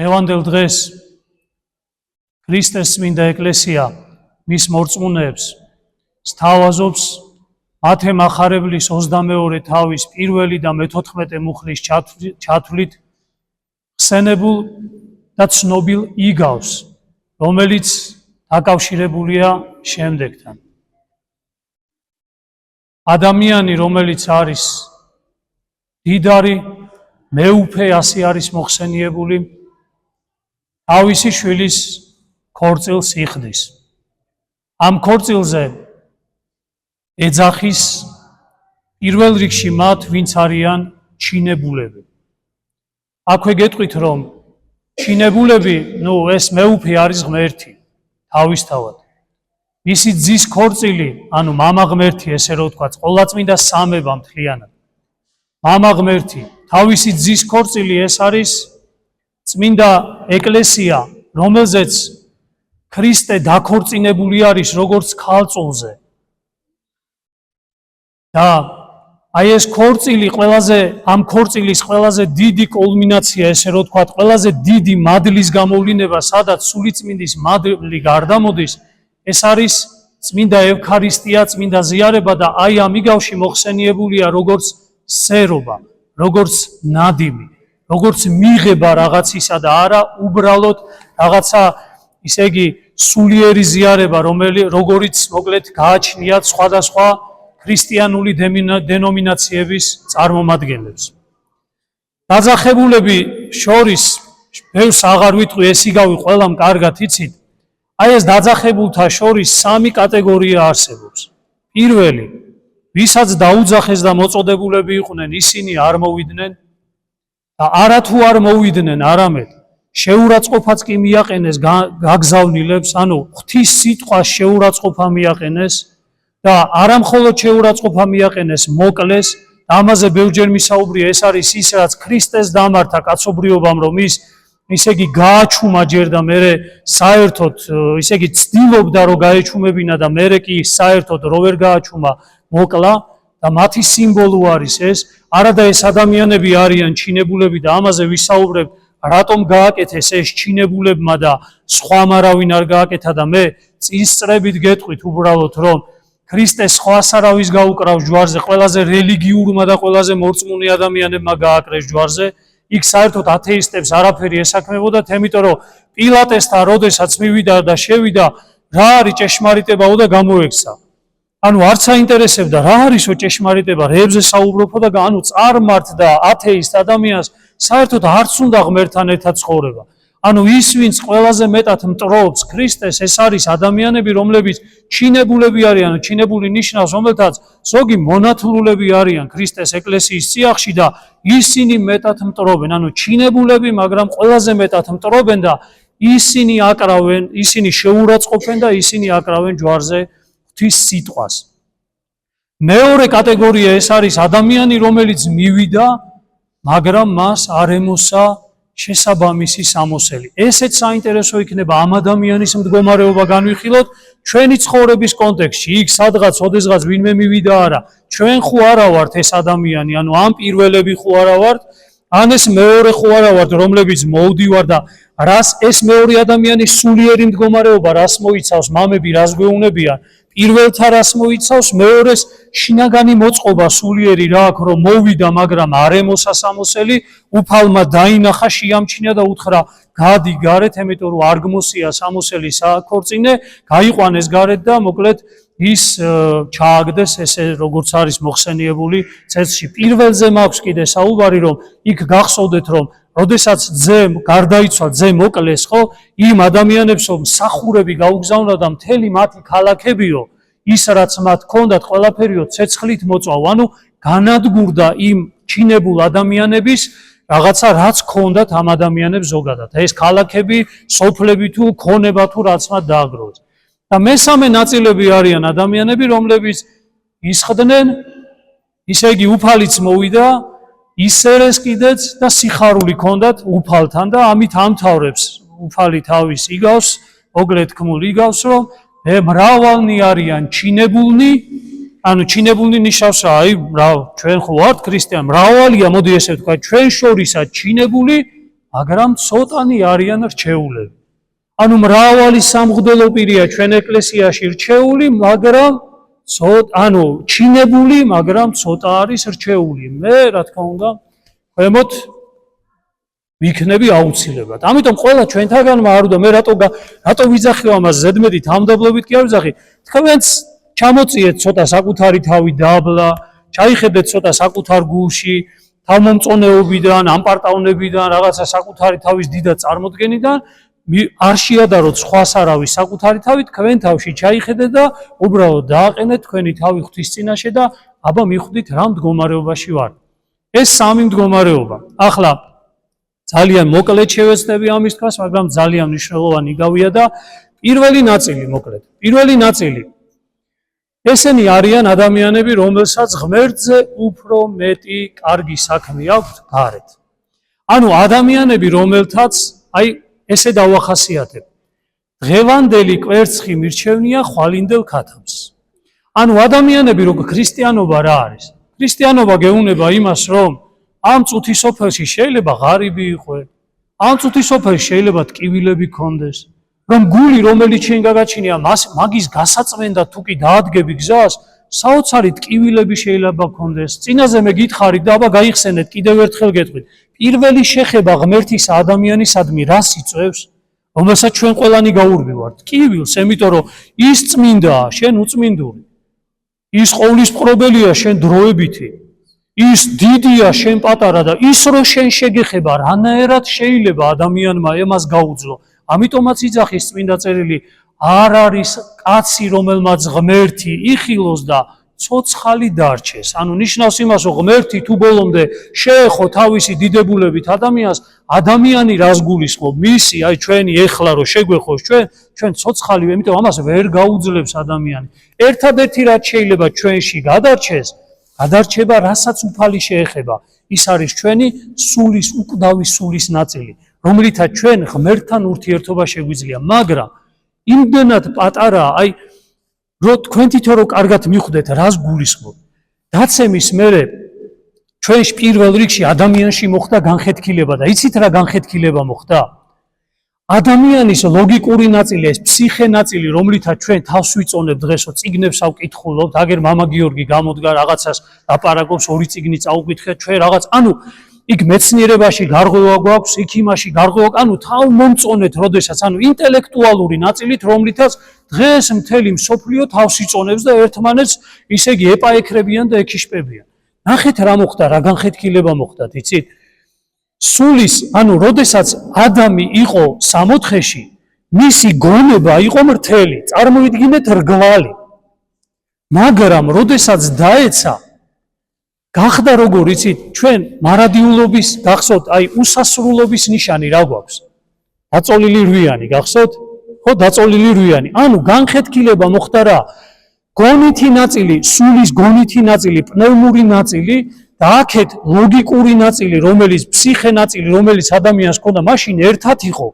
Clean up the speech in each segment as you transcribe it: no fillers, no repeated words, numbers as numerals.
დღევანდელ დღეს ქრისტეს წმინდა ეკლესია მის მორწმუნეებს სთავაზობს მათე მახარებლის 22 თავის პირველი და მე-14 მუხლის ჩათვლით ხსენებულ და ცნობილ იგავს, რომელიც დაკავშირებულია შემდეგთან. ადამიანი, რომელიც არის დიდარი, მეუფე, ასე არის მოხსენიებული, თავისი შვილის ქორწილს იხდის. ამ ქორწილზე ეძახის პირველ რიგში მათ, ვინც არიან ჩინებულები. აქვე გეტყვით, რომ ჩინებულები, ეს მეუფე არის ღმერთი, თავისთავად. მისი ძის ქორწილი, ანუ მამა ღმერთი, ესე რომ ვთქვათ, ყოვლადწმინდა სამება მთლიანად. მამა ღმერთი, თავისი ძის ქორწილი, ეს არის წმინდა ეკლესია, რომელზეც ქრისტე დაქორწინებული არის როგორც ქალწულზე. და აი ეს ქორწილი ამ ქორწილის ყველაზე დიდი კულმინაცია, ესე რომ ვთქვათ, ყველაზე დიდი მადლის გამოვლინება, სადაც სულიწმინდის მადლი გარდამოდის, ეს არის წმინდა ევქარისტია, წმინდა ზიარება და აი ამ იგავში მოხსენიებულია როგორც სერობა, როგორც ნადიმი, როგორც მიღება რაღაცისა და არა უბრალოდ რაღაცა, ისე იგი სულიერი ზიარება, როგორიც მოკლედ გააჩნიათ სხვადასხვა ქრისტიანული დენომინაციების წარმომადგენლებს. დაძახებულები შორის ბევრს აღარ ვიტყვი, ეს იგავი ყველამ კარგად იცით. აი ეს დაძახებულთა შორის სამი კატეგორია არსებობს. პირველი, ვისაც დაუძახეს და მოწოდებულები იყვნენ, ისინი არ მოვიდნენ და არათუ არ მოვიდნენ, არამედ შეურაცხყოფაც კი მიაყენეს გაგზავნილებს, ანუ ღვთის სიტყვას შეურაცხყოფა მიაყენეს და არა მხოლოდ შეურაცხყოფა მიაყენეს, მოკლეს. ამაზე ბევრჯერ მისაუბრია, ეს არის ის, რაც ქრისტეს დამართა კაცობრიობამ, რომ ის ისე იგი გააჩუმა ჯერ და მერე საერთოდ, ისე იგი ცდილობდა, რომ გაეჩუმებინა და მერე კი საერთოდ რო ვერ გააჩუმა, მოკლა და მათი სიმბოლო არის ეს. არადა ეს ადამიანები არიან ჩინებულები და ამაზე ვისაუბრებ, რატომ გააკეთეს ეს ჩინებულებმა და სხვამ არავინ არ გააკეთა და მე წინსწრებით გეტყვით უბრალოდ, რომ ქრისტეს სხვას არავის გაუკრავს ჯვარზე, ყველაზე რელიგიურმა და ყველაზე მორწმუნე ადამიანებმა გააკრეს ჯვარზე. იქ საერთოდ ათეისტებს არაფერი ესაქმებოდათ, იმიტომ რომ პილატესთან როდესაც მივიდა და შევიდა, რა არის ჭეშმარიტებაო და გამოექცა. ანუ არც აინტერესებდა რა არისო ჭეშმარიტება, რეებზე საუბრობო და ანუ წარმართდა ათეისტ ადამიანს, საერთოდ არც უნდა ღმერთთან ერთად ცხოვრება. ანუ ის, ვინც ყველაზე მეტად მტრობს ქრისტეს, ეს არის ადამიანები, რომლებიც ჩინებულები არიან, ჩინებული ნიშნავს, რომელთაც ზოგი მონათლულები არიან ქრისტეს ეკლესიის წიაღში და ისინი მეტად მტრობენ, ანუ ჩინებულები, მაგრამ ყველაზე მეტად მტრობენ და ისინი აკრავენ, ისინი შეურაცხყოფენ და ისინი აკრავენ ჯვარზე ღვთის სიტყვას. მეორე კატეგორია ეს არის ადამიანი, რომელიც მივიდა, მაგრამ მას არ ემოსა შესაბამისი სამოსელი. ესეც საინტერესო იქნება ამ ადამიანის მდგომარეობა განვიხილოთ ჩვენი ცხოვრების კონტექსტში. იქ სადღაც, ოდესღაც ვინმე მივიდა არა, ჩვენ ხო არა ვართ ეს ადამიანი, ანუ ამ პირველები ხო არა ვართ, ან ეს მეორე ხო არა ვართ, რომლებიც მოვდივარ და რას ეს მეორე ადამიანის სულიერი მდგომარეობა, რას მოიცავს, მამები რას გვეუბნებიან, პირველთა რას მოიცავს, მეორეს შინაგანი მოწყობა სულიერი რა აქვს, რომ მოვიდა, მაგრამ არ ემოსა სამოსელი, უფალმა დაინახა, შეამჩნია და უთხრა, გადი გარეთ, იმიტომ რომ არ გმოსია სამოსელი საქორწინე, გაიყვანეს გარეთ და მოკლედ ის ჩააგდეს, ესე როგორც არის მოხსენიებული წესში. პირველზე მაქვს კიდე საუბარი, რომ იქ გახსოვდეთ, რომ როდესაც ძე გარდაიცვალა, ძე მოკლეს, ხო, იმ ადამიანებს მსახურები გაუგზავნა და მთელი მათი ქალაქებიო, ის რაც მათ ჰქონდათ, ყველაფერიო ცეცხლით მოწვავა, ანუ განადგურდა იმ ჩინებულ ადამიანების რაღაცა, რაც ჰქონდათ ამ ადამიანებს ზოგადად. ეს ქალაქები, სოფლები თუ ქონება თუ რაც მათ დააგროვეს. და მესამე ნაწილები არიან ადამიანები, რომლებიც ისხდნენ, ისე იგი უფალიც მოვიდა, ისერეს კიდეც და სიხარული ჰქონდათ უფალთან და ამით ამთავრებს უფალი თავის იგავს, მოგლედ თქმულ იგავს, რომ მრავალნი არიან ჩინებულნი, ანუ ჩინებულნი ნიშნავს, ჩვენ ხო ვართ ქრისტიანი, მრავალია, მოდი ესე ვთქვა, ჩვენ შორისაც ჩინებული, მაგრამ ცოტანი არიან რჩეულები. ანუ მრავალი სამღვდელო პირია ჩვენ ეკლესიაში რჩეული, მაგრამ ანუ ჩინებული, მაგრამ ცოტა არის რჩეული. მე რა თქმა უნდა, ქვემოთ ვიქნები აუცილებლად. ამიტომ ყველა ჩვენთაგანმა არ უნდა მე რატო ვიძახილ ამას ზედმეტი თამდაბლობით კი არ ვიძახი. თქვენც ჩამოწიეთ ცოტა საკუთარი თავი დაბლა, ჩაიხედეთ ცოტა საკუთარ გულში, თავმომწონეობიდან, ამპარტავნებიდან, რაღაცა საკუთარი თავის დიდად წარმოდგენიდან არ შეადაროთ სხვას არავის საკუთარი თავი, თქვენ თავში ჩაიხედეთ და უბრალოდ დააყენეთ თქვენი თავი ღვთის წინაშე და აბა მიხვდით რა მდგომარეობაში ვარ. ეს სამი მდგომარეობა. ახლა ძალიან მოკლედ შევეცდები ამის თქმას, მაგრამ ძალიან მნიშვნელოვანი გავია და პირველი ნაწილი მოკლედ. პირველი ნაწილი. ესენი არიან ადამიანები, რომელსაც ღმერთზე უფრო მეტი კარგი საქმე აქვთ გარეთ. ანუ ადამიანები, რომელთაც ესე დავახასიათებ. დღევანდელი კვერცხი მირჩევნია ხვალინდელ ქათამს. ანუ ადამიანები, როგორ ქრისტიანობა რა არის? ქრისტიანობა გეუბნება იმას, რომ ამ წუთის სოფელში შეიძლება ღარიბი იყო, ამ წუთის სოფელში შეიძლება ტკივილები ქონდეს, რომ გული, რომელიც შენ გაგაჩინია, მაგის გასაწმენდა თუ კი დაადგები გზას, საოცარი ტკივილები შეიძლება ქონდეს. წინაზე მე გითხარით და აბა გაიხსენეთ, კიდევ ერთხელ გეტყვით. პირველი შეხება ღმერთის ადამიანისადმი რას იწვევს? რომელსაც ჩვენ ყველანი გაურბივართ. ტკივილს, იმიტომ რომ ის წმინდაა, შენ უწმინდური. ის ყოვლისპყრობელია, შენ დროებითი. ის დიდია, შენ პატარა და ის რო შენ შეგეხება, რანაირად შეიძლება ადამიანმა ამას გაუძლო. ამიტომაც იძახის წმინდა წერილი, არ არის კაცი, რომელმაც ღმერთი იხილოს და ცოცხალი დარჩეს. ანუ ნიშნავს იმას, რომ ღმერთი თუ ბოლომდე შეეხო თავისი დიდებულებით ადამიანს, ადამიანი რას გულისხმობ? მისი, ჩვენი ეხლა რო შეგვეხოს ჩვენ ცოცხალი, ამიტომ ამას ვერ გაუძლებს ადამიანი. ერთადერთი რაც შეიძლება ჩვენში გადარჩეს, გადარჩება, რასაც უფალი შეეხება. ის არის ჩვენი სულის, უკვდავი სულის ნაწილი, რომლითაც ჩვენ ღმერთთან ურთიერთობა შეგვიძლია, მაგრამ იმდენად პატარაა, რო თქვენ თვითონ რო კარგად მიხვდეთ, რას გულისხმობ. დაცემის მერე ჩვენში პირველ რიგში ადამიანში მოხდა განხეთქილება და იცით რა განხეთქილება მოხდა? ადამიანის ლოგიკური ნაწილი, ეს ფსიხე ნაწილი, რომლითაც ჩვენ თავს ვიწონებთ დღესო, წიგნებს ავკითხულობთ, აგერ მამა გიორგი გამოდგა რაღაცას ლაპარაკობს, ორი წიგნი წაუკითხეთ, ჩვენ რაღაც, ანუ იქ მეცნიერებაში გარღვევა გვაქვს, იქ იმაში გარღვევა, ანუ თავმომწონეთ, როდესაც, ანუ ინტელექტუალური ნაწილით, რომლითაც დღეს მთელი მსოფლიო თავს იწონებს და ერთმანეთს ისე იგი ეპაექრებიან და ეკიშპებიან. ნახეთ რა მოხდა, რა განხეთქილება მოხდა, იცით? სულის, ანუ როდესაც ადამი იყო სამოთხეში, მისი გონება იყო მრთელი, წარმოიდგინეთ რგვალი. მაგრამ როდესაც დაეცა, გახდა როგორ იცით, ჩვენ მარადიულობის გახსოვთ, უსასრულობის ნიშანი რა გვაქვს? დაწოლილი რვიანი, გახსოვთ? ხო, დაწოლილი რვიანი. ანუ განხეთქილება მოხდა რა? გონითი ნაწილი, სულის გონითი ნაწილი, პნევმური ნაწილი და აქეთ ლოგიკური ნაწილი, რომელიც ფსიხე ნაწილი, რომელიც ადამიანს ჰქონდა, მაშინ ერთად იყო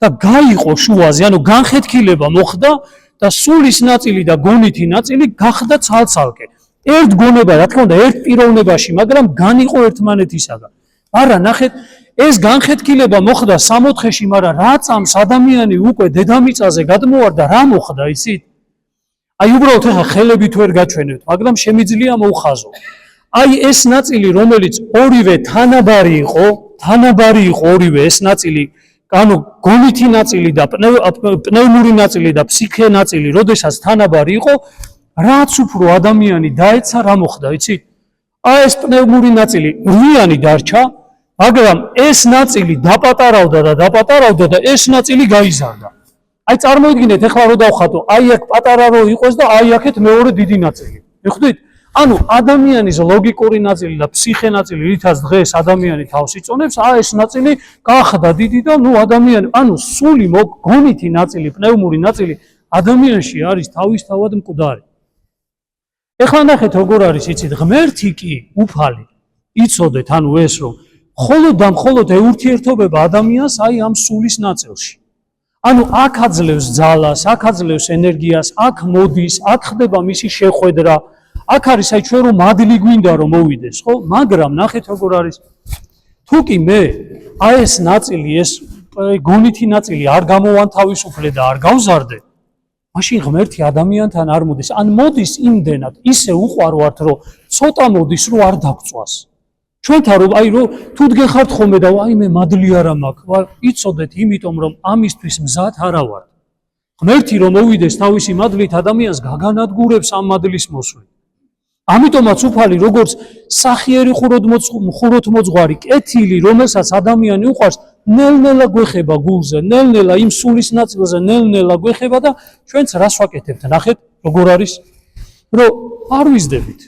და გაიყო შუაზე, ანუ განხეთქილება მოხდა და სულის ნაწილი და გონითი ნაწილი გახდა ცალ-ცალკე. ერთ გონება, რა თქმა უნდა, ერთ პიროვნებაში, მაგრამ განიყო ერთმანეთისაგან. არა, ნახეთ, ეს განხეთქილება მოხდა სამოთხეში, მაგრამ რა წამს ადამიანი უკვე დედამიწაზე გადმოვარდა, რა მოხდა, იცით? უბრალოდ ახლა ხელებით ვერ გაჩვენებთ, მაგრამ შემიძლია მოუხაზო. ეს ნაწილი, რომელიც ორივე თანაბარი იყო ორივე ეს ნაწილი, ანუ გონითი ნაწილი და პნევმური ნაწილი და ფსიქე ნაწილი, როდესაც თანაბარი იყო, რაც უფრო ადამიანი დაეცა, რა მოხდა, იცით? ეს პნევმური ნაწილი რვიანი დარჩა, მაგრამ ეს ნაწილი დაპატარავდა და ეს ნაწილი გაიზარდა. წარმოიდგინეთ, ეხლა რო დავხატო, აქ პატარა რო იყოს და აქეთ მეორე დიდი ნაწილი. მიხვდით? ანუ ადამიანის ლოგიკური ნაწილი და ფსიხე ნაწილი, რითაც დღეს ადამიანი თავს იწონებს, ეს ნაწილი გახდა დიდი და ადამიანი, ანუ სული გონითი ნაწილი, პნევმური ნაწილი ადამიანში არის თავისთავად მკვდარი. ეხლა ნახეთ როგორ არის, იცით, ღმერთი კი უფალი, იცოდეთ, ანუ ეს რომ მხოლოდ და მხოლოდ ეურთიერთობება ადამიანს ამ სულის ნაწილში. ანუ აქ აძლევს ძალას, აქ აძლევს ენერგიას, აქ მოდის, აქ ხდება მისი შეხვედრა, აქ არის ჩვენ რომ მადლი გვინდა რომ მოვიდეს, ხო? მაგრამ ნახეთ როგორ არის. თუ კი მე აი ეს ნაწილი, ეს გონითი ნაწილი არ გამოვანთავისუფლე და არ გავზარდე, მაშინ ღმერთი ადამიანთან არ მოდის. ან მოდის იმდენად, ისე უყვარვართ, რომ ცოტა მოდის, რომ არ დაგწვას. ჩვენთან რომ აი რომ თუ დგეხართ ხოლმე და აი მე მადლი არა მაქვს, იცოდეთ იმიტომ რომ ამისთვის მზად არა ვარ. ღმერთი რომ მოვიდეს თავისი მადლით ადამიანს გაგანადგურებს ამ მადლის მოსვლით. ამიტომაც უფალი როგორც სახიერი ხუროთმოძღვარი კეთილი, რომელსაც ადამიანი უყვარს, ნელ-ნელა გვეხება გულზე, ნელ-ნელა იმ სულის ნაწილზე, ნელ-ნელა გვეხება და ჩვენც რას ვაკეთებთ? ნახეთ, როგორ არის, რომ არ ვიზდებით.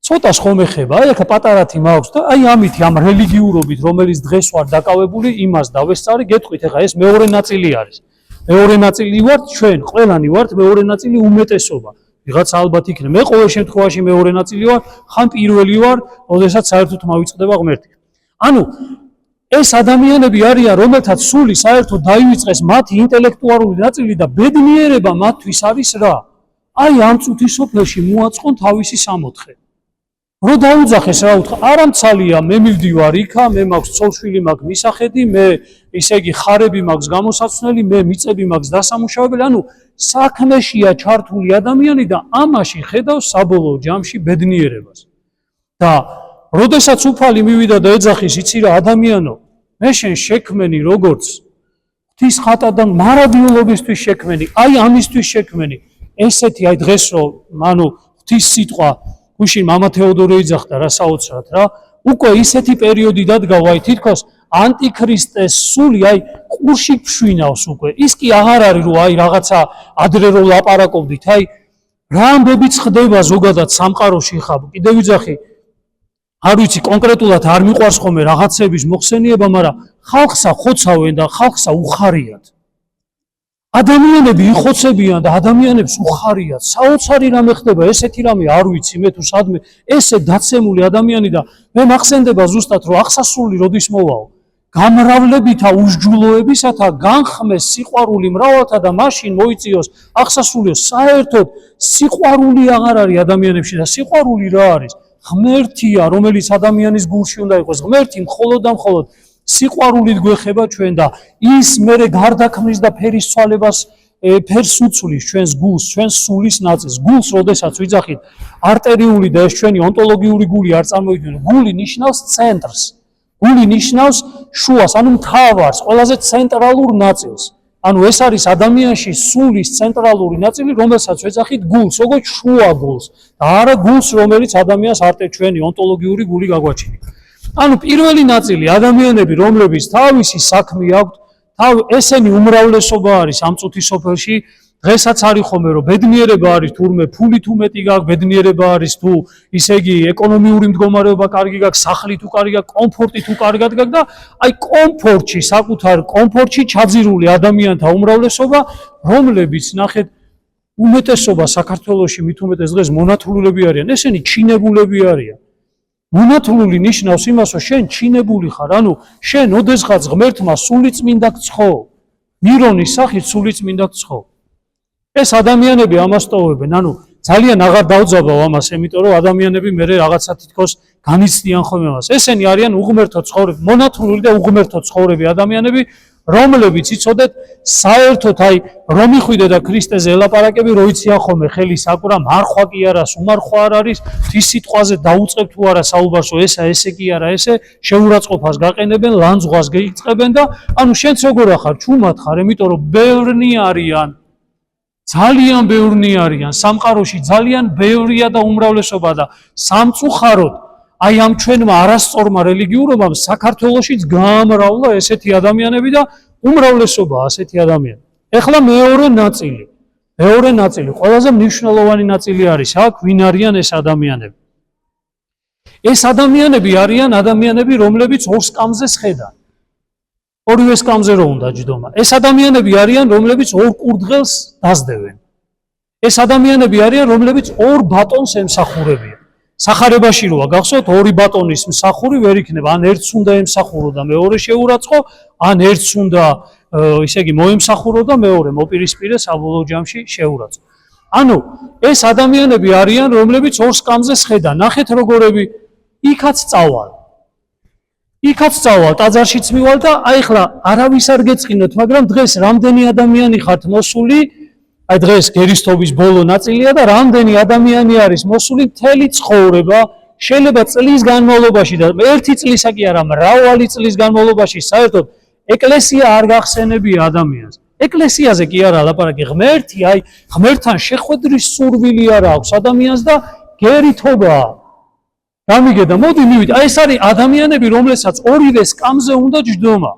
ცოტას ხომ ეხება, აი ახლა პატარათი მაქვს და აი ამითი ამ რელიგიურობით, რომელიც დღეს ვარ დაკავებული, იმას დავესწარი, გეტყვით, ახლა ეს მეორე ნაწილი არის. მეორე ნაწილი ვართ ჩვენ, ყველანი ვართ, მეორე ნაწილი უმეტესობა. ვიღაცა ალბათ იქნება. მე ყოველ შემთხვევაში მეორე ნაწილი ვარ, ხან პირველი ვარ, როდესაც საერთოდ მავიწყდება ღმერთი. ანუ ეს ადამიანები არიან, რომელთაც სული საერთოდ დაივიწყეს მათი ინტელექტუალური ნაწილი და ბედნიერება მათთვის არის რა? აი ამ წუთის სოფელში მოაწყონ თავისი სამოთხე. რო დაუძახეს რა უთხრა, არა მცალია, მე მივდივარ იქა, მე მაქვს ცოლშვილი, მაქვს მისახედი, მე ისე იგი ხარები მაქვს გამოსაცვლელი, მე მიწები მაქვს დასამუშავებელი, ანუ საქმეშია ჩართული ადამიანი და ამაში ხედავს საბოლოო ჯამში ბედნიერებას. და როდესაც უფალი მივიდა და ეძახის, იცი რა ადამიანო, მე შენ შექმენი როგორც ღვთის ხატადან მარადიულობისთვის შექმენი, აი ამისთვის შექმენი, ესეთი აი დღეს რომ ანუ ღვთის სიტყვა გუშინ მამა თეოდორე იძახდა რა საოცრად რა, უკვე ისეთი პერიოდი დადგა, აი თითქოს ანტიქრისტეს სული აი ყურში ფშვინავს უკვე. ის კი აღარ არის რომ აი რაღაცა ადრე რო ლაპარაკობდით, აი რა ამბებიც ხდება ზოგადად სამყაროში ხა, კიდევ ვიძახი, არ ვიცი კონკრეტულად არ მიყვარს ხოლმე რაღაცების მოხსენება, მაგრამ ხალხსა ხოცავენ და ხალხსა უხარიათ. ადამიანები იხოცებიან და ადამიანებს უხარიათ. საოცარი რამე ხდება, ესეთი რამე არ ვიცი მე თუ სადმე, ესე დაცემული ადამიანი და მე მახსენდება ზუსტად რომ აღსასრული როდის მოვაო. გამრავლებითა უსჯულოებისათა განხმეს სიყვარული მრავალთა და მაშინ მოიწიოს აღსასრულიო. საერთოდ სიყვარული აღარ არის ადამიანებში და სიყვარული რა არის? ღმერთია, რომელიც ადამიანის გულში უნდა იყოს. ღმერთი მხოლოდ და მხოლოდ სიყვარულით გვეხება ჩვენ და ის მერე გარდაქმნის და ფერის ცვალებას ფერს უცვლის ჩვენს გულს, ჩვენს სულის ნაწილს. გულს როდესაც ვიძახით არტერიული და ეს ჩვენი ონტოლოგიური გული არ წარმოიდგინეთ. გული ნიშნავს ცენტრს. გული ნიშნავს შუას, ანუ მთავარს, ყველაზე ცენტრალურ ნაწილს. ანუ ეს არის ადამიანში სულის ცენტრალური ნაწილი, რომელსაც ვეძახით გულს, როგორც შუა გულს და არა გულს, რომელიც ადამიანს ჩვენი ონტოლოგიური გული გაგვაჩნია. ანუ პირველი ნაწილი ადამიანები, რომლებიც თავისი საქმე აქვთ, ესენი უმრავლესობა არის ამ წუთის სოფელში. დღესაც არის ხოლმე რომ ბედნიერება არის თურმე ფული თუ მეტი გაქვს, ბედნიერება არის თუ ისე იგი ეკონომიური მდგომარეობა კარგი გაქვს, სახლი თუ კარგი გაქვს, კომფორტი თუ კარგად გაქვს და აი კომფორტში, საკუთარ კომფორტში ჩაძირული ადამიანთა უმრავლესობა, რომლებიც ნახეთ უმეტესობა საქართველოში მით უმეტეს დღეს მონათლულები არიან, ესენი ჩინებულები არიან. მონათლული ნიშნავს იმას, რომ შენ ჩინებული ხარ, ანუ შენ ოდესღაც ღმერთმა სულიწმინდა გცხო, მირონის სახით სულიწმინდა გცხო. ეს ადამიანები ამას ტოვებენ, ანუ ძალიან აღარ დავძაბავ ამას, იმიტომ რომ ადამიანები მე რაღაცა თითქოს განიცდიან ხოლმე ამას. ესენი არიან უღმერთო ცხოვრები, მონათლული და უღმერთო ცხოვრები ადამიანები, რომლებიც იცოდეთ, საერთოდ აი რომ მიხვიდე და ქრისტეზე ელაპარაკები, რო იციან ხოლმე ხელი საკურა, მარხვა კი არა, უმარხვა არ არის, ღვთის სიტყვაზე დაუწყებ თუ არა საუბარს, რომ ესა ესე კი არა, ესე შეურაცხყოფას გაყენებენ, ლანძღვას გეიწყებენ და ანუ შენც როგორ ახარ, ჩუმად ხარ, იმიტომ რომ ბევრნი არიან. ძალიან ბევრნი არიან, სამყაროში ძალიან ბევრია და უმრავლესობა და სამწუხაროდ აი ამ ჩვენმა არასწორმა რელიგიურობამ საქართველოშიც გამრავლა ესეთი ადამიანები და უმრავლესობა ასეთი ადამიანი. ეხლა მეორე ნაწილი, ყველაზე მნიშვნელოვანი ნაწილი არის აქ, ვინ არიან ეს ადამიანები. ეს ადამიანები არიან ადამიანები, რომლებიც ორ სკამზე სხედან. ორივე სკამზე რო უნდა ჯდომა. ეს ადამიანები არიან, რომლებიც ორ კურდღელს დასდევენ. ეს ადამიანები არიან, რომლებიც ორ ბატონს ემსახურებიან. სახარებაში როა გახსოვთ, ორი ბატონის მსახური ვერ იქნება, ან ერთს უნდა ემსახურო და მეორე შეურაცხო, ან ერთს უნდა ისე იგი მოემსახურო და მეორე მოპირისპირე საბოლოო ჯამში შეურაცხო. ანუ ეს ადამიანები არიან, რომლებიც ორ სკამზე სხედან. ნახეთ როგორები იქაც წავალ. იქაც წავალ, ტაძარშიც მივალ და აი ხლა არავის არ გეწყინოთ, მაგრამ დღეს რამდენი ადამიანი ხართ მოსული, აი დღეს გერისტობის ბოლო ნაწილია და რამდენი ადამიანი არის მოსული მთელი ცხოვრება, შეიძლება წლის განმავლობაში და ერთი წლისა კი არა, მრავალი წლის განმავლობაში საერთოდ ეკლესია არ გახსენებია ადამიანს. ეკლესიაზე კი არა ლაპარაკი, ღმერთი, აი ღმერთთან შეხვედრის სურვილი არ აქვს ადამიანს და გერითობა. გამიგე და მოდი მივიდე, აი ეს არის ადამიანები, რომლებსაც ორივე სკამზე უნდა ჯდომა.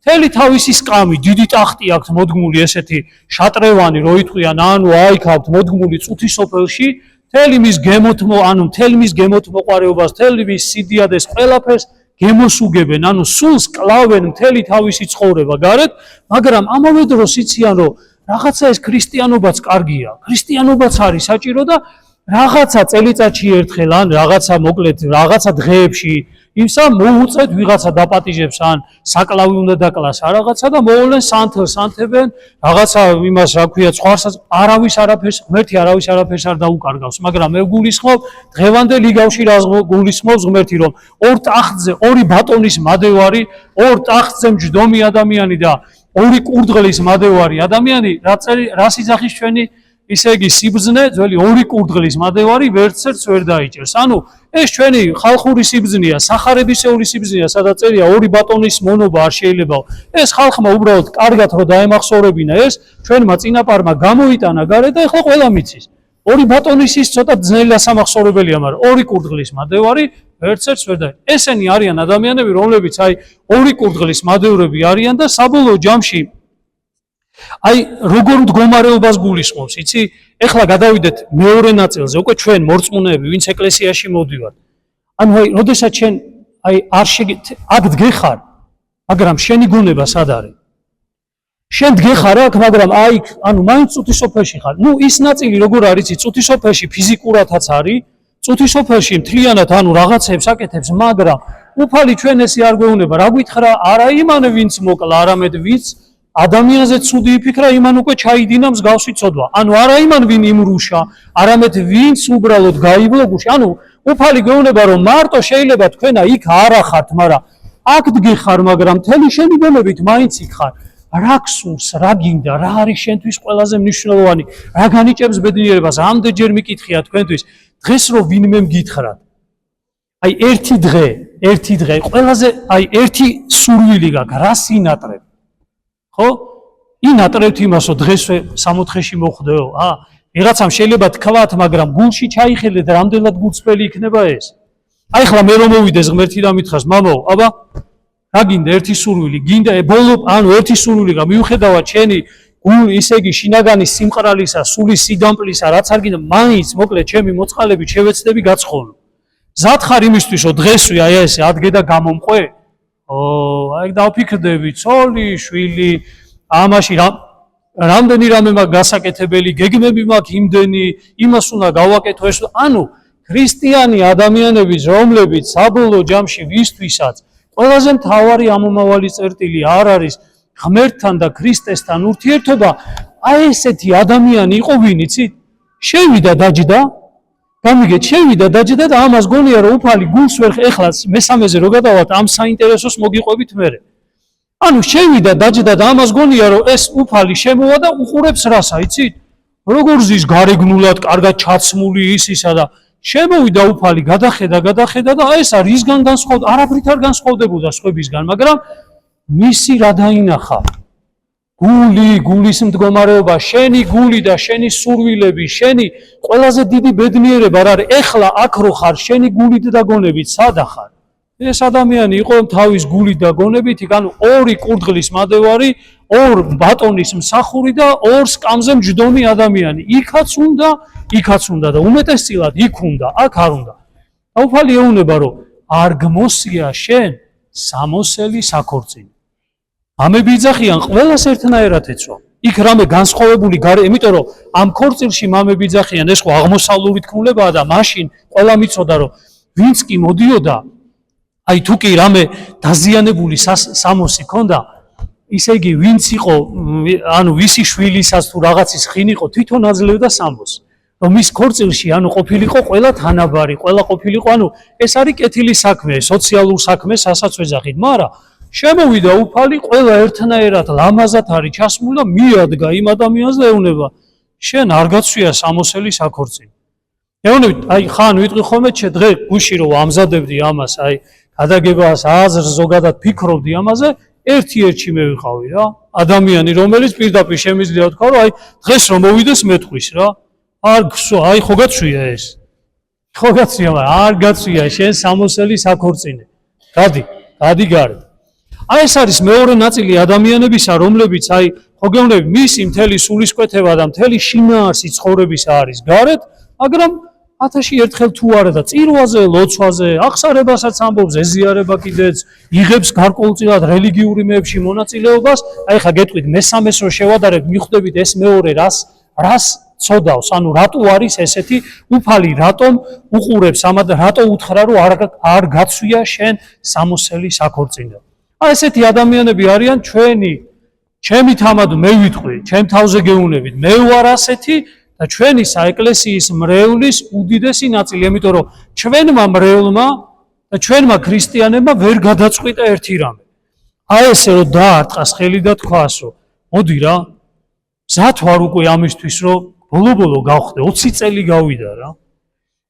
მთელი თავისი სკამი, დიდი ტახტი აქვს მოდგმული ესეთი შატრევანი, რო იტყვიან, ანუ აიქ აქვს მოდგმული წუთის სოფელში, მთელი მის გემოთმოყარეობას, მთელი მის სიდიადეს ყველაფერს გემოსუგებენ, ანუ სულს კლავენ მთელი თავისი ცხოვრება გარეთ, მაგრამ ამავე დროს იციან, რომ რაღაცა ეს ქრისტიანობაც კარგია, ქრისტიანობაც არის საჭირო და რაღაცა წელიწადში ერთხელ ან რაღაცა მოკლედ რაღაცა დღეებში იმსა მოუწევთ ვიღაცა დაპატიჟებს ან საკლავი უნდა დაკლას რაღაცა და მოვლენ სანთელს ანთებენ რაღაცა იმას რა ქვია ცხვარსაც არავის არაფერს ღმერთი არავის არაფერს არ დაუკარგავს, მაგრამ მე გულისხმობ დღევანდელ იგავში რა გულისხმობს ღმერთი, რომ ორ ტახტზე ორი ბატონის მადევარი, ორ ტახტზე მჯდომი ადამიანი და ორი კურდღლის მადევარი ადამიანი, რას იძახის ჩვენი ისე იგი სიბრძნე, ძველი ორი კურდღლის მადევარი ვერცერთს ვერ დაიჭერს. ანუ ეს ჩვენი ხალხური სიბრძნეა, სახარებისეული სიბრძნეა, სადაც წერია ორი ბატონის მონობა არ შეიძლება. ეს ხალხმა უბრალოდ კარგად რო დაემახსოვრებინა ეს, ჩვენმა წინაპარმა გამოიტანა გარეთ და ეხლა ყველა მიცის. ორი ბატონის ის ცოტა ძნელი და სამახსოვრებელია, მაგრამ ორი კურდღლის მადევარი ვერცერთს ვერ დაიჭერს. ესენი არიან ადამიანები, რომლებიც აი ორი კურდღლის მადევრები არიან და საბოლოო ჯამში აი როგორ მდგომარეობას გულისხმობს, იცი? ეხლა გადავიდეთ მეორე ნაწილზე, უკვე ჩვენ მორწმუნეები, ვინც ეკლესიაში მოვდივართ. ანუ აი, როდესაც შენ აი არ აქ დგეხარ, მაგრამ შენი გონება სად არის? შენ დგეხარ აქ, მაგრამ აი, ანუ მაინც წუთისოფელში ხარ. ნუ ის ნაწილი როგორ არის, წუთისოფელში ფიზიკურათაც არის, წუთისოფელში მთლიანად ანუ რაღაცებს აკეთებს, მაგრამ უფალი ჩვენ ესე არ გვეუბნება, რა გითხრა, არა იმან ვინც მოკლა, არამედ ვინც ადამიანზე ცუდი იფიქრა, იმან უკვე ჩაიდინა მსგავსი ცოდვა. ანუ არა იმან ვინ იმრუშა, არამედ ვინც უბრალოდ გაივლო გულში. ანუ უფალი გვეუბნება, რომ მარტო შეიძლება თქვენა იქ არ ახართ, მაგრამ აქ დგეხარ, მაგრამ მთელი შენი გონებით მაინც იქ ხარ. რა გსურს, რა გინდა, რა არის შენთვის ყველაზე მნიშვნელოვანი, რა განიჭებს ბედნიერებას, ამდენჯერ მიკითხია თქვენთვის, დღეს რო ვინმე მგითხრათ. აი ერთი დღე, ყველაზე აი ერთი სურვილი გაქვს, რა სინატრებ. ხო? ინატრებთ იმას, რომ დღეს 64-ში მოხდეო, ვიღაცამ შეიძლება თქვათ, მაგრამ გულში ჩაიხედეთ, რამდენად გულწრფელი იქნება ეს. აი ხლა მე რომ მოვიდეს ღმერთი და მითხრას, მამაო, აბა, რა გინდა ერთი სურვილი, გინდა ბოლო, ანუ ერთი სურვილი გა მიუხედავად შენი გულ ისე იგი შინაგანი სიმყრალისა, სულის სიდამპლისა, რაც არ გინდა, მაინც მოკლედ ჩემი მოწყალებით შევეცდები გაცხოვნო. მზად ხარ იმისთვის, რომ დღესვე აი ესე ადგე და გამომყვე? აი დავფიქრდები, ცოლი, შვილი, ამაში რამდენი რამე მაქვს გასაკეთებელი, გეგმები მაქვს იმდენი, იმას უნდა გავაკეთო ეს. ანუ ქრისტიანი ადამიანების, რომლებიც საბოლოო ჯამში ვისთვისაც ყველაზე მთავარი ამომავალი წერტილი არ არის ღმერთთან და ქრისტესთან ურთიერთობა, აი ესეთი ადამიანი იყო, ვინ იცით? შევიდა დაჯდა, გამიგეთ, შევიდა დაჯდა და ამას გონია, რომ უფალი გულს ვერ ეხლა მესამეზე რო გადავალთ, ამ საინტერესოს მოგიყვებით მერე. ანუ შევიდა დაჯდა და ამას გონია, რომ ეს უფალი შემოვა და უყურებს რასა, იცით? როგორ ზის გარეგნულად, კარგად ჩაცმული ისისა და შემოვიდა უფალი, გადახედა და აი ესა რისგან განსხვავდა, არაფრით არ განსხვავდებოდა სხვებისგან, მაგრამ მისი რა დაინახა? გულის მდგომარეობა, შენი გული და შენი სურვილები, შენი ყველაზე დიდი ბედნიერება რა არის? ეხლა აქ რო ხარ, შენი გულით და გონებით სად ხარ? ეს ადამიანი იყო თავის გულით და გონებით, ანუ ორი კურდღლის მადევარი, ორ ბატონის მსახური და ორ სკამზე მჯდომი ადამიანი. იქაც უნდა და უმეტესწილად იქ უნდა, აქ არ უნდა. უფალი ეუბნება, რომ არ გმოსია შენ სამოსელი საქორწინო. ამები იძახიან ყველას ერთნაირად ეცვა. იქ რამე განსხვავებული გარე, იმიტომ რომ ამ ქორწილში მამები იძახიან, ეს ხო აღმოსავლური თქმულებაა და მაშინ ყველა მიცოდა, რომ ვინც კი მოდიოდა, აი თუ კი რამე დაზიანებული სამოსი ქონდა, ისე იგი ვინც იყო, ანუ ვისი შვილისას თუ რაღაცის ხინ იყო, თვითონ აძლევდა სამოსს. რომ ის ქორწილში ანუ ყოფილიყო ყველა თანაბარი, ყველა ყოფილიყო, ანუ ეს არის კეთილი საქმე, სოციალურ საქმე, სასაც ვეძახით, მაგრამ შემოვიდა უფალი, ყველა ერთნაირად ლამაზად არის ჩასმული და მიადგა იმ ადამიანს და ეუბნება, შენ არ გაცვია სამოსელი საქორწილო. ეუბნებით, აი ხან ვიტყვი ხოლმე დღე გუში რომ ამზადებდი ამას, აი გადაგებას აზრს ზოგადად ფიქრობდი ამაზე, ერთ-ერთი მე ვიყავი რა, ადამიანი რომელიც პირდაპირ შემიძლია თქვა რომ აი დღეს რომ მოვიდეს მეთქვის რა. აი ხო გაცვია ეს. ხო გაცვია, მაგრამ არ გაცვია შენ სამოსელი საქორწინე. გადი გარეთ. აი ეს არის მეორე ნაწილი ადამიანებისა, რომლებიც აი ხო გეუბნები, მისი მთელი სულისკვეთება და მთელი შინაარსი ცხოვრების არის გარეთ, მაგრამ ათაში ერთხელ თუ არა და წირვაზე, ლოცვაზე, აღსარებასაც ამბობს, ეზიარება კიდეც, იღებს გარკვეულწილად რელიგიური მეებში მონაწილეობას. აი ხა გეტყვით მესამეს რო შევადარებთ, მიხვდებით ეს მეორე რას ცოდავს, ანუ რატო არის ესეთი უფალი, რატომ უყურებს ამად, რატო უთხრა რომ არ გაცვია შენ სამოსელი საქორწინო. აი ესეთი ადამიანები არიან ჩემი თამადო მე ვიტყვი, ჩემ თავზე გეუნებით, მე ვარ ასეთი და ჩვენი საეკლესიის მრევლის უდიდესი ნაწილი, იმიტომ რომ ჩვენმა მრევლმა და ჩვენმა ქრისტიანებმა ვერ გადაწყვიტა ერთი რამე. აი ესე რომ დაარტყას ხელი და თქვას რომ მოდი რა, მზად ვარ უკვე ამისთვის რომ ბოლო გავხდე, 20 წელი გავიდა რა.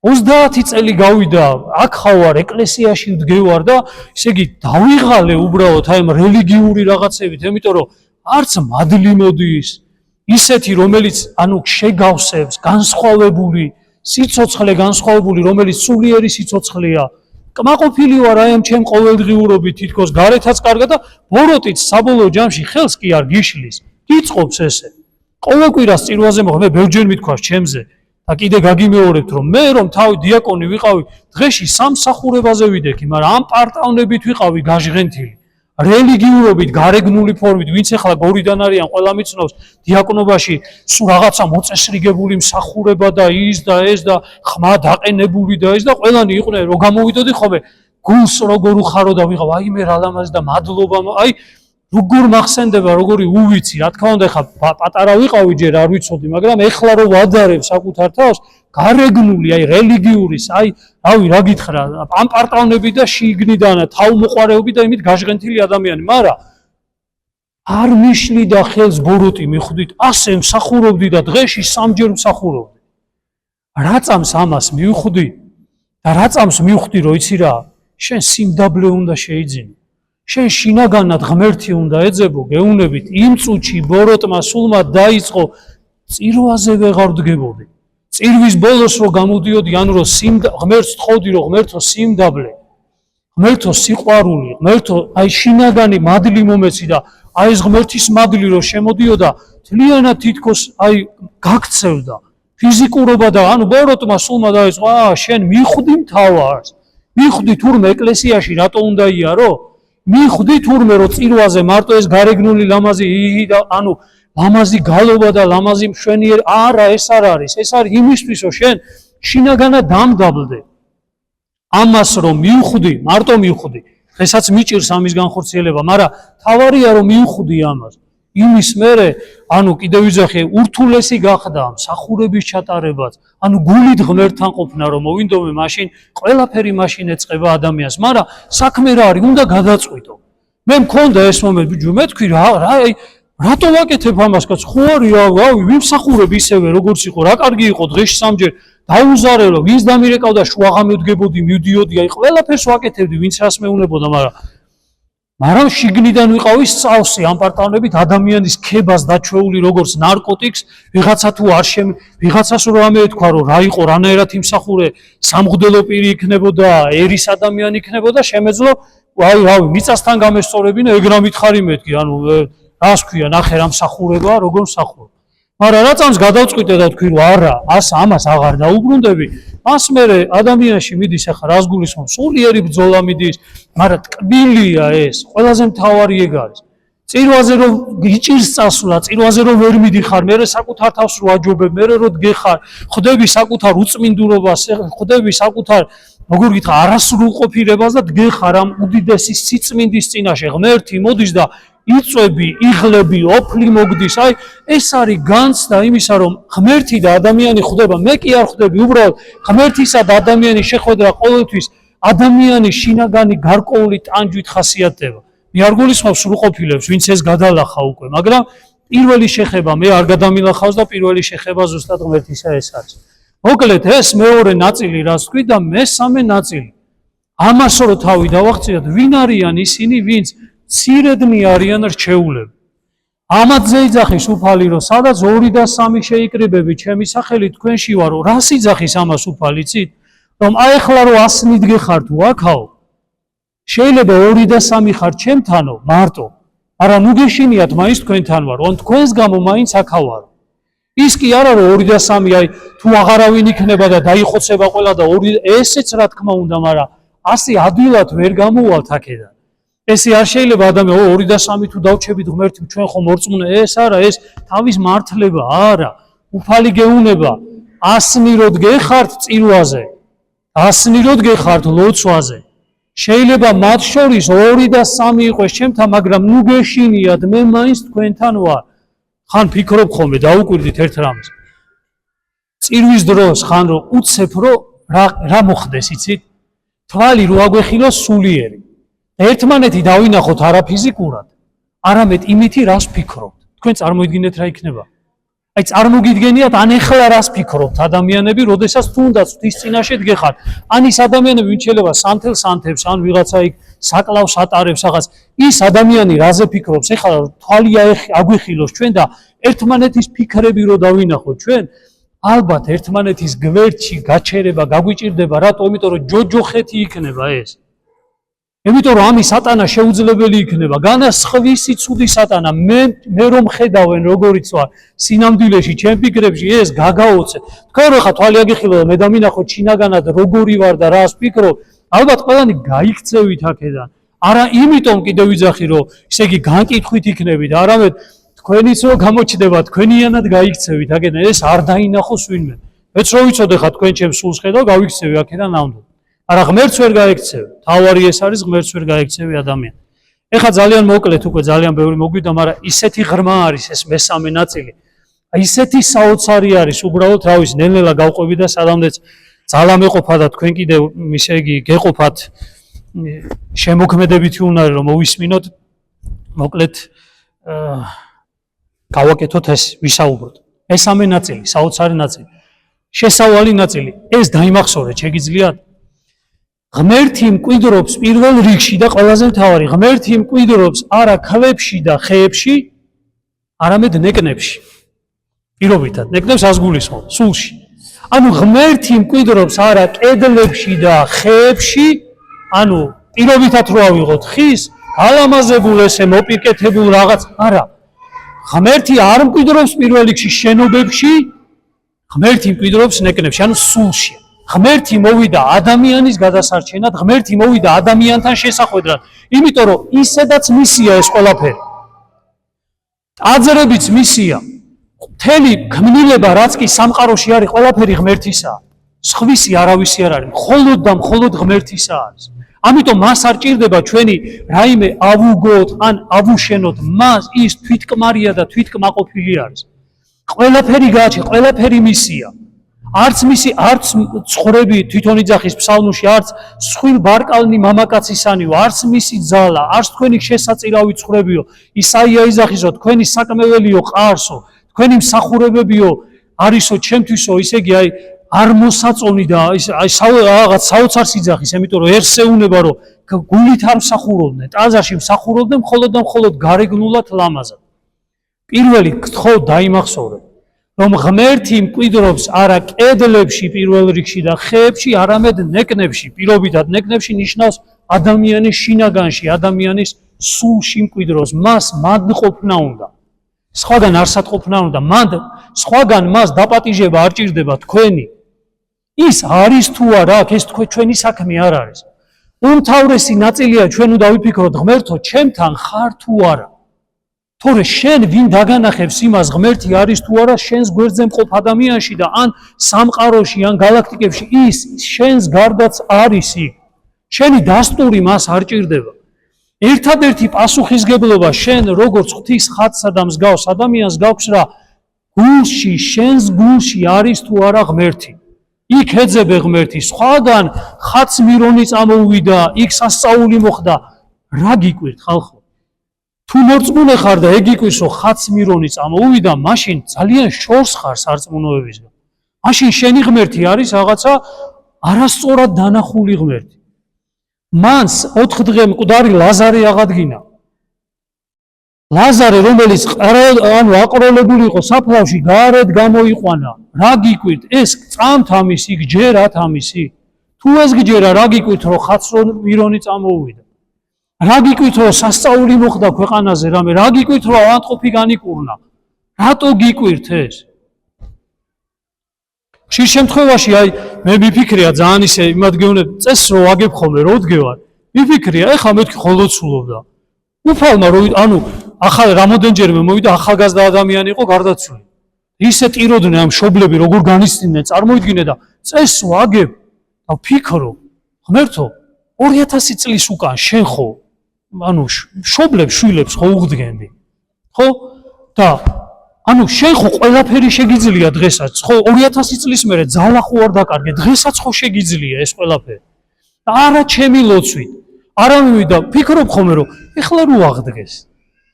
30 წელი გავიდა, აქ ხავარ, ეკლესიაში ვდგევარ და ესე იგი დავიღალე უბრალოდ აი ამ რელიგიური რაღაცებით, იმიტომ რომ არც მადლი მოდის, ისეთი რომელიც ანუ შეგავსებს, განსხვავებული, სიცოცხლე განსხვავებული, რომელიც სულიერი სიცოცხლეა. კმაყოფილი ვარ აი ამ ჩემ ყოველდღიურობით, თითქოს გარეთაც კარგად და ბოროტიც საბოლოო ჯამში ხელს კი არ გიშლის. გიწყობს ესე. ყოველ კვირას წირვაზე მე ბევრჯერ მithქვას ჩემზე და კიდე გაგიმეორებთ რომ მე რომ თავი დიაკონი ვიყავი, დღეში სამსახურებაზე ვიდექი, მაგრამ ამ პარტავნებით ვიყავი გაჟღენთილი. რელიგიურობით, გარეგნული ფორმით, ვინც ახლა გორიდან არიან, ყველა მიცნობს დიაკონობაში სულ რაღაცა მოწესრიგებული მსახურება და ის და ეს და ხმა დაყენებული და ეს და ყველანი იყვნენ რომ გამოვიდოდი ხოლმე გულს როგორ უხარო და ვიღავ, აი მე რა ლამაზი და მადლობა, აი როგორ მახსენდება, როგორი უვიცი, რა თქმა უნდა, ხა პატარა ვიყავი ჯერ არ ვიცოდი, მაგრამ ეხლა რომ ვადარებ საკუთარ თავს, გარეგნული, აი რელიგიურის, აი რავი, რა გითხრა, ამ პარტავნები და შიგნიდან თავმოყარეობი და იმით გაჟღენთილი ადამიანი, მაგრამ არ მიშლიდა ხელს ბოროტი მიხვდით, ასე მსახურობდი და დღეში 3 ჯერ მსახურობდი. რა წამს ამას მივხვდი და რა წამს მივხვდი, რომ იცი რა, შენ სიმდაბლე უნდა შეიძინო. შენ შინაგანად ღმერთი უნდა ეძებო, გეუნებით, იმ წუთში ბოროტმა სულმა დაიწყო, წირვაზე ვეღარ ვდგებოდი. წირვის ბოლოს რო გამოდიოდი, ანუ რომ ღმერთს თხოვდი, რომ ღმერთო სიმდაბლე, ღმერთო სიყვარული, ღმერთო აი შინაგანი მადლი მომეცი და აი ეს ღმერთის მადლი რო შემოდიოდა, თლიანად თითქოს აი გაქცევდა ფიზიკურობა და ანუ ბოროტმა სულმა დაიწყო, შენ მიხვდი მთავარს, მიხვდი თურმე ეკლესიაში რატო უნდა იარო? მიხვდი თურმე რომ წირვაზე მარტო ეს გარეგნული ლამაზი და ანუ ლამაზი გალობა და ლამაზი მშვენიერი არა, ეს არ არის, ეს არის იმისთვის რომ შენ შინაგანად დამდაბლდე. ამას რომ მივხვდი, მარტო მივხვდი, დღესაც მიჭირს ამის განხორციელება, მაგრამ თავარია რომ მივხვდი ამას. იმის მერე, ანუ კიდევ ვიძახე, ურთულესი გახდა მსახურების ჩატარებაც, ანუ გულით ღმერთთან ყოფნა რომ მოვინდომე, მაშინ ყველაფერი მაშინ ეწყება ადამიანს, მაგრამ საქმე რა არის, უნდა გადაწყვიტო. მე მქონდა ეს მომენტი, ბიჭო, მე თქვი რა, რატო ვაკეთებ ამას, კაც ხო არის, რავი, ვიმსახურებ ისევე როგორც იყო, რა კარგი იყო დღეში 3 ჯერ დაუზარელო, ვინც დამირეკავდა შუაღამე ვდგებოდი, მივდიოდი, აი ყველაფერს ვაკეთებდი, ვინც რას მეუნებოდა, მაგრამ შიგნიდან ვიყავი სწავსი ამ პარტავნებით ადამიანის ქებას დაჩვეული როგორც ნარკოტიკს, ვიღაცა თუ არ ვიღაცას რომ ამე ეთქვა რომ რა იყო, რანაირად იმსახურე, სამღვდელო პირი იქნებოდა, ერის ადამიანი იქნებოდა, შემეძლო, აი რავი, მიწასთან გამესწორებინა, ეგ რა მითხარი მეთქი, ანუ რას ქვია, ნახე რა მსახურება, როგორ მსახურობ. მაგრამ რა წამს გადავწყვიტე და თქვი რომ არა, ამას აღარ დაუბრუნდები, მას მერე ადამიანში მიდის ახლა რას გულისხმობ, სულიერი ბრძოლა მიდის, მაგრამ ტკბილია ეს, ყველაზე მთავარი ეგ არის. წირვაზე რომ გიჭირს წასვლა, წირვაზე რომ ვერ მიდიხარ, მერე საკუთარ თავს რო აჯობებ, მერე რო დგეხარ, ხვდები საკუთარ უწმინდურობას, ხვდები საკუთარ როგორ გითხრა, არასრულყოფილებას და დგეხარ ამ უდიდესი სიწმინდის წინაშე, ღმერთი მოდის და იწვევი, იღლები, ოფლი მოგდის. აი ეს არის განცდა იმისა, რომ ღმერთი და ადამიანი ხვდება. მე კი არ ხვდები, უბრალოდ ღმერთისა და ადამიანის შეხვედრა ყოველთვის ადამიანის შინაგანი გარკვეული ტანჯვით ხასიათდება. მე არ გულისხმობ სრულყოფილებს, ვინც ეს გადალახა უკვე, მაგრამ პირველი შეხება მე არ გადამილახავს და პირველი შეხება ზუსტად ღმერთისა ეს არის. მოკლედ ეს მეორე ნაწილი რას თქვი და მესამე ნაწილი. ამას რო თავი დავახციოთ, ვინ არიან ისინი, ვინც ცირედნი არიან რჩეულები. ამათზე იძახის უფალი, რომ სადაც 2 და 3 შეიკრიბები ჩემი სახელი თქვენში ვარო, რას იძახის ამას უფალი იცით? რომ აი ახლა რო ასნით გეხართ ვაქაო, შეიძლება 2 და 3 ხარ ჩემთანო მარტო, მაგრამ ნუ გეშინიათ მაინც თქვენთან ვარ, რომ თქვენს გამო მაინც აქა ვარ. ის კი არა რომ 2 და 3 აი თუ აღარავინ იქნება და დაიხოცება ყველა და ესეც რა თქმა უნდა, მაგრამ ასე ადვილად ვერ გამოვალთ აქედან. ესე არ შეიძლება ადამიანი 2 და 3 თუ დავჩებით ღმერთი ჩვენ ხომ მორწმუნე ეს არა, ეს თავის მართლება არა. უფალი გეუნება ასნიროდ გეხართ წილვაზე, ასნიროდ გეხართ ლოცვაზე. შეიძლება მათ შორის 2 და 3 იყოს ჩემთან, მაგრამ ნუ გეშინიათ, მე მაინც თქვენთან ვარ. ხან ფიქრობ ხოლმე დაუკვირდით ერთ რამეს. წირვის დროს ხან რომ უცებ რომ რა მოხდეს იცით? თვალი რო აგვეხილოს სულიერი. ერთმანეთი დავინახოთ არა ფიზიკურად, არამედ იმითი რას ფიქრობთ. თქვენ წარმოიდგინეთ რა იქნება? აი წარმოგიდგენიათ ან ეხლა რას ფიქრობთ ადამიანები, როდესაც თუნდაც ღვთის წინაშე დგეხართ. ან ის ადამიანები ვინც შეიძლება სანთელს ანთებს, ან ვიღაცა იქ საკლავს ატარებს რაღაც, ის ადამიანი რაზე ფიქრობს? ეხლა თვალი აგვეხილოს ჩვენ და ერთმანეთის ფიქრები რო დავინახოთ ჩვენ, ალბათ ერთმანეთის გვერდში გაჩერება გაგვიჭირდება, რატო? იმიტომ რომ ჯოჯოხეთი იქნება ეს. იმიტომ რომ ამის სატანა შეუძლებელი იქნება, განასხვისი ცუდი სატანა, მე რომ ხედავენ როგორიც ვარ სინამდვილეში, ჩემ ფიქრებში ეს გაგაოცე. თქვენ რო ხა თვალი აგიხილო და მე დამინახოთ შინაგანად როგორი ვარ და რას ფიქრობ, ალბათ ყველანი გაიქცევით აქედან. არა იმიტომ კიდევ ვიძახი რომ ესე იგი განკითხვით იქნებით, არამედ თქვენიც რო გამოჩნდება, თქვენიანად გაიქცევით აქედან, ეს არ დაინახოს ვინმე. მეც რო ვიცოდე ხა თქვენ ჩემს სულს ხედავ, გავიქცევი აქედან ნამდვილად. არა ღმერთს ვერ გაიქცევი. თავარი ეს არის ღმერთს ვერ გაიქცევი ადამიანი. ეხლა ძალიან მოკლედ უკვე ძალიან ბევრი მოგვიდა, მაგრამ ისეთი ღრმა არის ეს მესამე ნაწილი. ისეთი საოცარი არის უბრალოდ რა ვიცი, ნელ-ნელა გავყვები და სადამდეც ძალა მეყოფა და თქვენ კიდევ ისე იგი გეყოფათ შემოქმედებითი უნარი რომ მოვისმინოთ. მოკლედ გავაკეთოთ ეს, ვისაუბროთ. მესამე ნაწილი, საოცარი ნაწილი. შესავალი ნაწილი. ეს დაიმახსოვრეთ, შეგიძლიათ? ღმერთი მკვიდრობს პირველ რიგში და ყველაზე მთავარი, ღმერთი მკვიდრობს არა ქლებში და ხეებში, არამედ ნეკნებში. პირობითად, ნეკნებს ასგულისხმობ, სულში. ანუ ღმერთი მკვიდრობს არა კედლებში და ხეებში, ანუ პირობითად რო ავიღოთ ხის, ალამაზებულ ესე მოპირკეთებულ რაღაც, არა. ღმერთი არ მკვიდრობს პირველ რიგში შენობებში, ღმერთი მკვიდრობს ნეკნებში, ანუ სულში. ღმერთი მოვიდა ადამიანის გადასარჩენად, ღმერთი მოვიდა ადამიანთან შესახვედრად, იმიტომ რომ ისედაც მისია ეს ყველაფერი. ტაძრებიც მისია. მთელი ქმნილება, რაც კი სამყაროში არის, ყველაფერი ღმერთისაა. სხვისი არავისი არ არის, მხოლოდ და მხოლოდ ღმერთისა არის. ამიტომ მას არ ჭირდება ჩვენი რაიმე ავუგოთ ან ავუშენოთ, მას ის თვითკმარია და თვითკმაყოფილი არის. ყველაფერი გააჩნია, ყველაფერი მისია. არც მისი, არც ცხოვრები თვითონ იძახის ფსალმუში, არც სხვილ ბარკალნი მამაკაცისანიო, არც მისი ძალა, არც თქვენი შესაწირავი ცხოვრებიო, ისაია იძახისო, თქვენი საკმეველიო ყარსო, თქვენი მსახურებებიო არისო ჩემთვისო, ისე იგი აი არ მოსაწონი და აი რაღაც საოცარს იძახის, იმიტომ რომ ერსეუნება რომ გულით არ მსახურობდნენ, ტაძარში მსახურობდნენ მხოლოდ და მხოლოდ გარეგნულად ლამაზად. პირველი გთხოვ დაიმახსოვრეთ, რომ ღმერთი მკვიდრობს არა კედლებში პირველ რიგში და ხეებში, არამედ ნეკნებში. პირობითად ნეკნებში ნიშნავს ადამიანის შინაგანში, ადამიანის სულში მკვიდრობს. მას მადყოფნა უნდა. სხვაგან არსადყოფნა უნდა. სხვაგან მას დაპატიჟება არ ჭირდება თქვენი. ის არის თუ არა, ეს ჩვენი საქმე არ არის. უმთავრესი ნაწილია ჩვენ უნდა ვიფიქროთ, ღმერთო, ჩემთან ხარ თუ არა. თორე შენ ვინ დაგანახებს იმას, ღმერთი არის თუ არა შენს გვერდზე მყოფ ადამიანში და ან სამყაროში, ან გალაქტიკებში, ის შენს გარდაც არის იქ. შენი დასტური მას არ ჭირდება. ერთადერთი პასუხისგებლობა შენ როგორც ღვთის ხატსა და მსგავს ადამიანს გაქვს რა გულში შენს გულში არის თუ არა ღმერთი იქ ეძებე ღმერთი სხვაგან ხატს მირონი წამოვიდა იქ სასწაული მოხდა რა გიკვირთ ხალხო თუ მორწმუნე ხარ და ეგ იკვირს რომ ხატს მირონი წამოვიდა მაშინ ძალიან შორს ხარ სარწმუნოებისგან მაშინ შენი ღმერთი არის რაღაცა არასწორად დანახული ღმერთი მანს 4 დღე მკვდარი ლაზარე აღადგინა ლაზარე რომელიც აყროლებული იყო საფლავში გარეთ გამოიყვანა რა გიკვირთ ეს წამთ ამის იქ ჯერათ ამისი თუ ეს გჯერა რა გიკვირთ რომ ხატს მირონი წამოუვიდა რა გიკვირთ რომ სასწაული მოხდა ქვეყანაზე რამე რა გიკვირთ რომ ავადმყოფი განიკურნა რატო გიკვირთ ეს ხშირ შემთხვევაში აი მე მიფიქრია ძალიან ისე იმადგეუნებ წესს რო ვაგებ ხოლმე რო დგევარ მიფიქრია ეხლა მეთქი ხოლოცულობდა უფალმა რო ანუ ახალ რამოდენჯერმე მოვიდა ახალგაზრდა ადამიანი იყო გარდაცვლილი ისე ტიროდნენ ამ შობლები როგორ განისწინდნენ წარმოიდგინე და წესს ვაგებ და ვფიქრო ღმერთო 2000 წლის უკან შენ ხო ანუ შობლებს შვილებს ხო უღდგენდი ხო და ანუ შენ ხო ყველაფერი შეგიძლია დღესაც ხო 2000 წლის მერე ძალა ხო არ დაკარგე დღესაც ხო შეგიძლია ეს ყველაფერი და არა ჩემი ლოცვით არა მივიდა ფიქრობ ხოლმე რომ ეხლა რო აღდგეს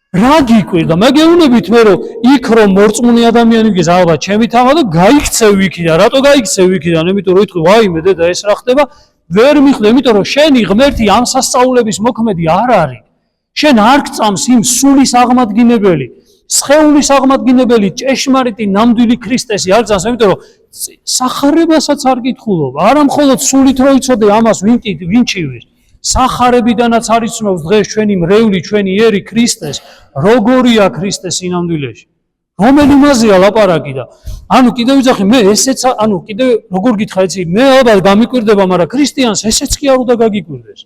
რა გიკვირდა მე გეუბნებით მე რომ იქ რომ მორწმუნე ადამიანი გეს ალბათ ჩემი თამა და გაიქცევ იქიდან რატო გაიქცევ იქიდან იმიტომ რომ იტყვი ვაიმე დედა ეს რა ხდება ვერ მიხვდე იმიტომ რომ შენი ღმერთი ამ სასწაულების მოქმედი არ არის შენ არ გწამს იმ სულის აღმადგინებელი სხეულის აღმადგინებელი ჭეშმარიტი ნამდვილი ქრისტესი არ გწამს იმიტომ რომ სახარებასაც არ გითხულობ არა მხოლოდ სულით რო იცოდე ამას ვინ ჩივის სახარებიდანაც არ იცნობს დღეს ჩვენი მრევლი ჩვენი ერი ქრისტეს როგორია ქრისტეს სინამდვილეში რომელი მაზეა ლაპარაკი და ანუ კიდევ ვიძახი მე ესეც ანუ კიდევ როგორ გითხრა იცი მე ალბათ გამიკვირდება მაგრამ ქრისტიანს ესეც კი არ უნდა გაგიკვირდეს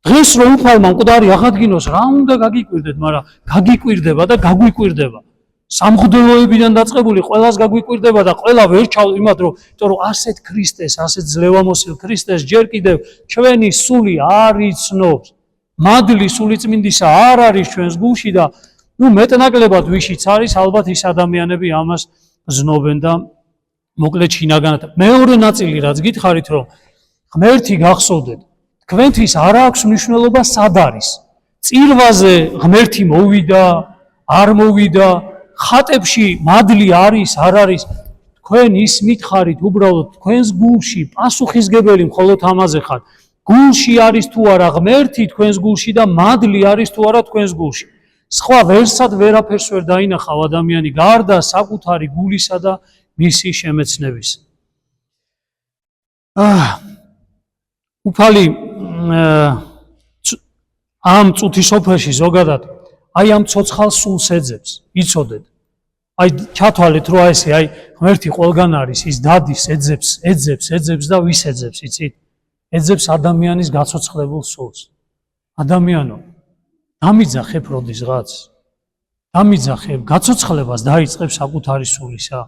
დღეს რომ უფალმა მკვდარი აღადგინოს რა უნდა გაგიკვირდეთ მაგრამ გაგიკვირდება და გაგვიკვირდება სამღვდელოებიდან დაწყებული ყველას გაგვიკვირდება და ყველა ვერ ჩავ იმად რომ იმიტომ რომ ასეთ ქრისტეს ასეთ ძლევამოსილ ქრისტეს ჯერ კიდევ ჩვენი სული არ იცნობს მადლი სულიწმინდისა არ არის ჩვენს გულში და ნუ მეტნაკლებად ვიშიც არის ალბათ ის ადამიანები ამას ზნობენ და მოკლედ შინაგანად მეორე ნაწილი რაც გითხარით რომ ღმერთი გახსოვდეთ თქვენთვის არ აქვს მნიშვნელობა სად არის წირვაზე ღმერთი მოვიდა არ მოვიდა ხატებში მადლი არის არ არის თქვენ ის მითხარით უბრალოდ თქვენს გულში პასუხისგებელი მხოლოდ ამაზე ხარ გულში არის თუ არა ღმერთი თქვენს გულში და მადლი არის თუ არა თქვენს გულში სხვა ვერსად ვერაფერს ვერ დაინახავ ადამიანი გარდა საკუთარი გულისა და მისი შემეცნების უფალი ამ წუთის სოფელში ზოგადად აი ამ ცოცხალ სულს ეძებს იცოდეთ აი ჩათვალეთ რომ ესე აი ღმერთი ყველგან არის ის დადის ეძებს და ვის ეძებს იცით ეძებს ადამიანის გაცოცხლებულ სულს ადამიანო დამიძახებ როდისღაც დამიძახებ გაცოცხლებას დაიწყებს საკუთარი სულისა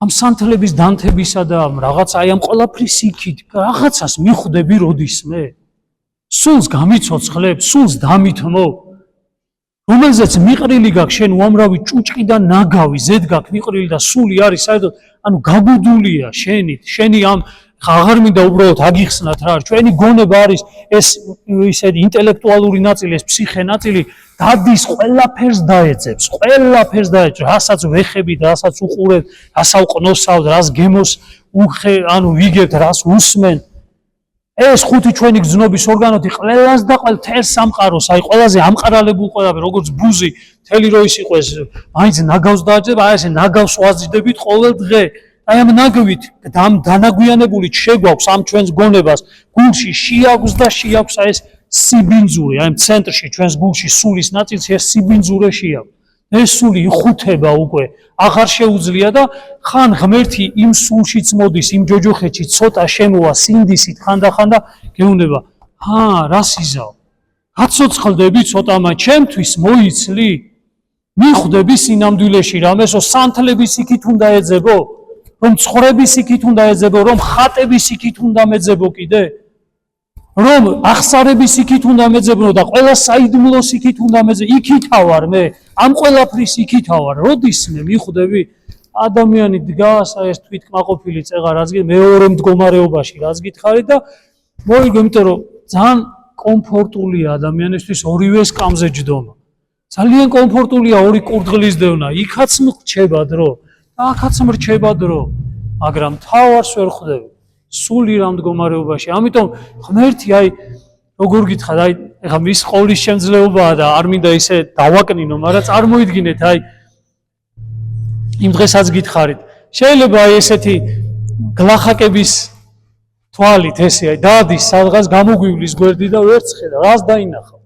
ამ სანთლების დანთებისა და რაღაც აი ამ ყველაფრის იქით რაღაცას მიხვდები როდისმე სულს გამიცოცხლებ სულს დამითმობ რომელზეც მიყრილი გაქვს შენ უამრავი ჭუჭყი და ნაგავი ზედ გაქვს მიყრილი და სული არის საერთოდ ანუ გაგუდულია შენი ამ აღარ მინდა უბრალოდ აგიხსნათ რა ჩვენი გონება არის ეს ისეთი ინტელექტუალური ნაწილი ეს ფსიხე ნაწილი დადის ყველაფერს დაეძებს რასაც ვეხებით რასაც უყურებთ რასაც ყნოსავთ რას გემოს ანუ ვიგებთ რას უსმენ ეს ხუთი ჩვენი გზნობის ორგანოთი ყველას და თელ სამყაროს აი ყველაზე ამყარალებულ ყველაფერ როგორც ბუზი თელი რო ის იყოს მაინც ნაგავს დააჭერა აი ესე ნაგავს ვაზრდებით ყოველ დღე აი ამ ნაგვით დანაგვიანებული შეგვაქვს ამ ჩვენს გონებას გულში შეაქვს და შეაქვს აი ეს სიბინძური აი ცენტრში ჩვენს გულში სულის ნაწილში ეს სიბინძურე შეაქვს ეს სული იხუთება უკვე აღარ შეუძლია და ხან ღმერთი იმ სულშიც მოდის იმ ჯოჯოხეთში ცოტა შემოვა სინდისით ხანდახან და გეუბნება რა სიზავ გაცოცხლდები ცოტამა ჩემთვის მოიცლი მიხვდები სინამდვილეში რამეს რომ სანთლების იქით უნდა ეძებო რომ ცხოვრების იქით უნდა ეძებო რომ ხატების იქით უნდა მეძებო კიდე რომ აღსარების იქით უნდა მეძებნო და ყველა საიდუმლოს იქით უნდა მეძებნო, იქითა ვარ მე, ამ ყველაფრის იქითა ვარ. როდის მე მიხვდები ადამიანი დგას, აი ეს თვითკმაყოფილი წეღა რაც მეორე მდგომარეობაში რაც გითხარით და მოიგო, იმიტომ რომ ძალიან კომფორტულია ადამიანისთვის ორივე სკამზე ჯდომა. ძალიან კომფორტულია ორი კურდღლის დევნა, იქაც მრჩება დრო, აქაც მრჩება დრო, მაგრამ თავარს ვერ ხვდები. სული რა მდგომარეობაში. ამიტომ ღმერთი აი როგორ გითხრათ, აი ეხლა მის ყოლის შემძლეობაა და არ მინდა ისე დავაკნინო, მაგრამ წარმოიდგინეთ აი იმ დღესაც გითხარით. შეიძლება აი ესეთი გლახაკების თვალით ესე აი დადის სადღაც გამოგვივლის გვერდი და ვერც ხედა, რას დაინახავ?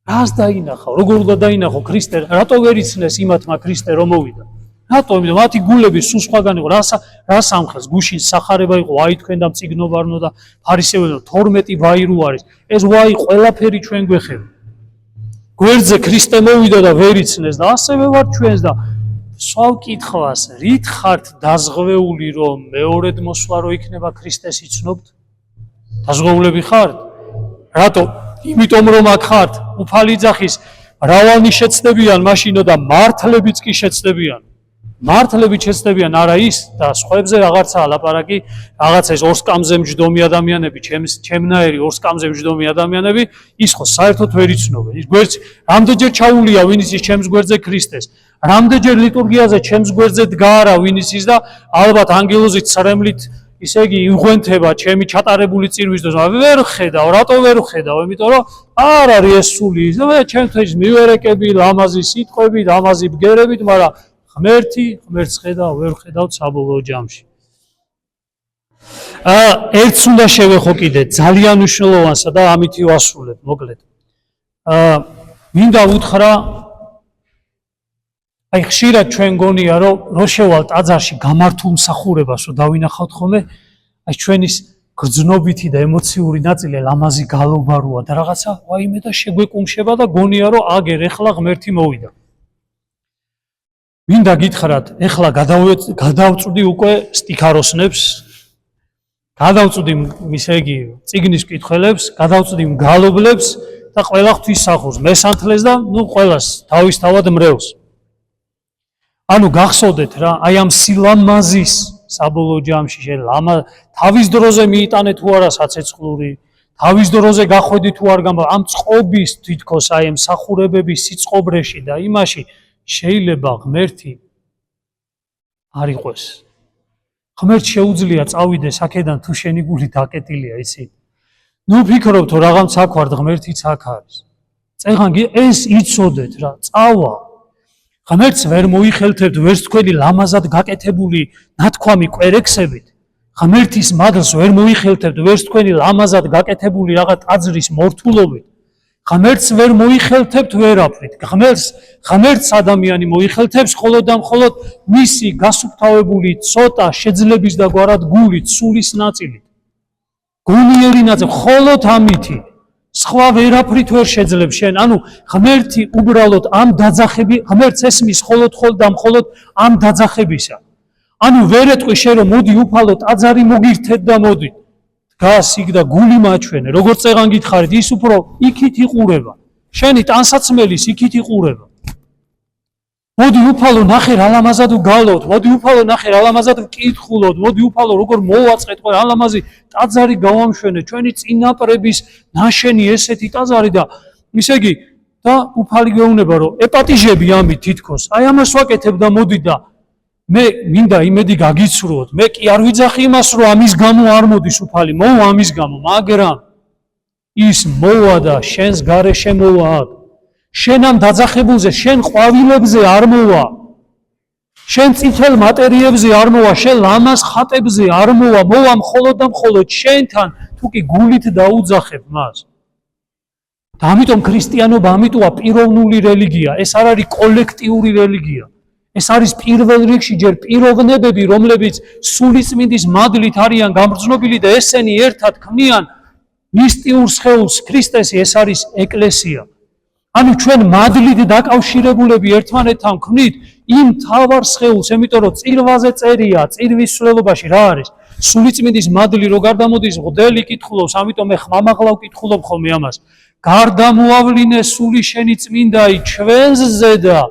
რას დაინახავ? როგორ უნდა დაინახო ქრისტე? რატო ვერ იცნეს იმათმა ქრისტე რომ მოვიდა? რატომ? იმიტომ მათი გულები სულ სხვაგან იყო. რა სამხელს გუშინ სახარება იყო, აი თქვენ და მწიგნობარნო და ფარისევენო 12 ვაი რო არის. ეს ვაი ყველაფერი ჩვენ გვეხება. გვერდზე ქრისტე მოვიდა და ვერ იცნეს და ასევე ვარ ჩვენს და სვავ კითხვას, რით ხართ დაზღვეული რომ მეორედ მოსვლა რო იქნება ქრისტეს იცნობთ? დაზღვეულები ხართ? რატო? იმიტომ რომ აქ ხართ უფალი ძახის მრავალნი შეცდებიან მაშინო და მართლებიც კი შეცდებიან. მართლები შეცდებიან არა ის და სხვებზე რაღაცაა ლაპარაკი, რაღაცა ეს ორსკამზე მჯდომი ადამიანები, ჩემნაირი ორსკამზე მჯდომი ადამიანები, ის ხო საერთოდ ვერ იცნობენ. ის გვერდს რამდენჯერ ჩაულია ვინც ის ჩემს გვერდზე ქრისტეს, რამდენჯერ ლიტურგიაზე ჩემს გვერდზე დგა არა ვინც ის და ალბათ ანგელოზით სრემლით ისე იგი იღვენთება ჩემი ჩატარებული წირვის დროს, ვერ ხედავ, რატო ვერ ხედავ? იმიტომ რომ არ არის ეს სული ის და მე ჩემთვის მივერეკები, ლამაზი სიტყვებით, ლამაზი ბგერებით, მაგრამ ღმერთს ხედავ, ვერ ხედავ საბოლოო ჯამში. ერთს უნდა შევეხო კიდე, ძალიან მნიშვნელოვანსა და ამითი ვასრულებ, მოკლედ. მინდა უთხრა, აი ხშირად ჩვენ გონია, რომ შევალ ტაძარში გამართულ მსახურებას რომ დავინახავთ ხოლმე, აი ჩვენის გრძნობითი და ემოციური ნაწილი ლამაზი გალობა როა და რაღაცა ვაიმე და შეგვეკუმშება და გონია, რომ აგერ ეხლა ღმერთი მოვიდა. მინდა გითხრათ, ეხლა გადავწვდი უკვე სტიქაროსნებს, გადავწვდი ისე იგი წიგნის მკითხველებს, გადავწვდი მგალობლებს და ყველა ღვთისმსახურს, მესანთლეს და ყველას თავისთავად მრევლს. ანუ გახსოვდეთ რა, აი ამ სილამაზის საბოლოო ჯამში თავის დროზე მიიტანე თუ არა საცეცხლური, თავის დროზე გახვედი თუ არ გამო, ამ წყობის თითქოს აი ამ მსახურებების სიწყობრეში და იმაში შეიძლება ღმერთი არ იყოს. ღმერთს შეუძლია წავიდეს აქედან თუ შენი გული დაკეტილია, იცი? ნუ ფიქრობთ რომ რაღაც აქ ვარ, ღმერთიც აქ არის. წეგან ეს იცოდეთ რა, წავა. ღმერთს ვერ მოიხელთებთ ვერც თქვენი ლამაზად გაკეთებული ნათქვამი კვერექსებით. ღმერთის მადლს ვერ მოიხელთებთ ვერც თქვენი ლამაზად გაკეთებული რაღაც ტაძრის მორთულობით. ღმერთს ვერ მოიხელთებთ ვერაფრით. ღმერთს ადამიანი მოიხელთებს მხოლოდ და მხოლოდ მისი გასუფთავებული ცოტა შეძლების და გვარად გულით, სულის ნაწილით. გონიერი ნაწილი, მხოლოდ ამითი. სხვა ვერაფრით ვერ შეძლებს შენ. ანუ ღმერთი უბრალოდ ამ დაძახები, ღმერთს ესმის მხოლოდ და მხოლოდ ამ დაძახებისა. ანუ ვერ ეტყვი შენ რომ მოდი უფალო ტაძარი მოგირთეთ და მოდი. დგას იქ და გული მაჩვენე, როგორც წეგან გითხარით, ის უფრო იქით იყურება. შენი ტანსაცმელის იქით იყურება. მოდი უფალო ნახე რა ლამაზად ვგალობთ, მოდი უფალო ნახე რა ლამაზად ვკითხულობთ, მოდი უფალო როგორ მოვაწყეთ ყველა ლამაზი ტაძარი გავამშვენე, ჩვენი წინაპრების ნაშენი ესეთი ტაძარი და ისე იგი და უფალი გეუბნება რომ ეპატიჟები ამით თითქოს, აი ამას ვაკეთებ და მოდი და მე მინდა იმედი გაგიცრუოთ, მე კი არ ვიძახი იმას რომ ამის გამო არ მოდის უფალი, მოვა ამის გამო, მაგრამ ის მოვა და შენს გარეშე მოვა აქ. შენ ამ დაძახებულზე, შენ ყვავილებზე არ მოვა. შენ წითელ მატერიებზე არ მოვა, შენ ლამაზ ხატებზე არ მოვა, მოვა მხოლოდ და მხოლოდ შენთან, თუ კი გულით დაუძახებ მას. და ამიტომ ქრისტიანობა ამიტოა პიროვნული რელიგია, ეს არ არის კოლექტიური რელიგია. ეს არის პირველ რიგში ჯერ პიროვნებები, რომლებიც სულიწმინდის მადლით არიან გამბრძნობილი და ესენი ერთად ქმნიან მისტიურ სხეულს ქრისტესი, ეს არის ეკლესია. ანუ ჩვენ მადლით დაკავშირებულები ერთმანეთთან ქმნით იმ მთავარ სხეულს, იმიტომ რომ წირვაზე წერია, წირვის სვლელობაში რა არის? სულიწმინდის მადლი რო გარდამოდის მღვდელი კითხულობს, ამიტომ მე ხმამაღლა ვკითხულობ ხოლმე ამას. გარდამოავლინე სული შენი წმინდაი ჩვენს ზედა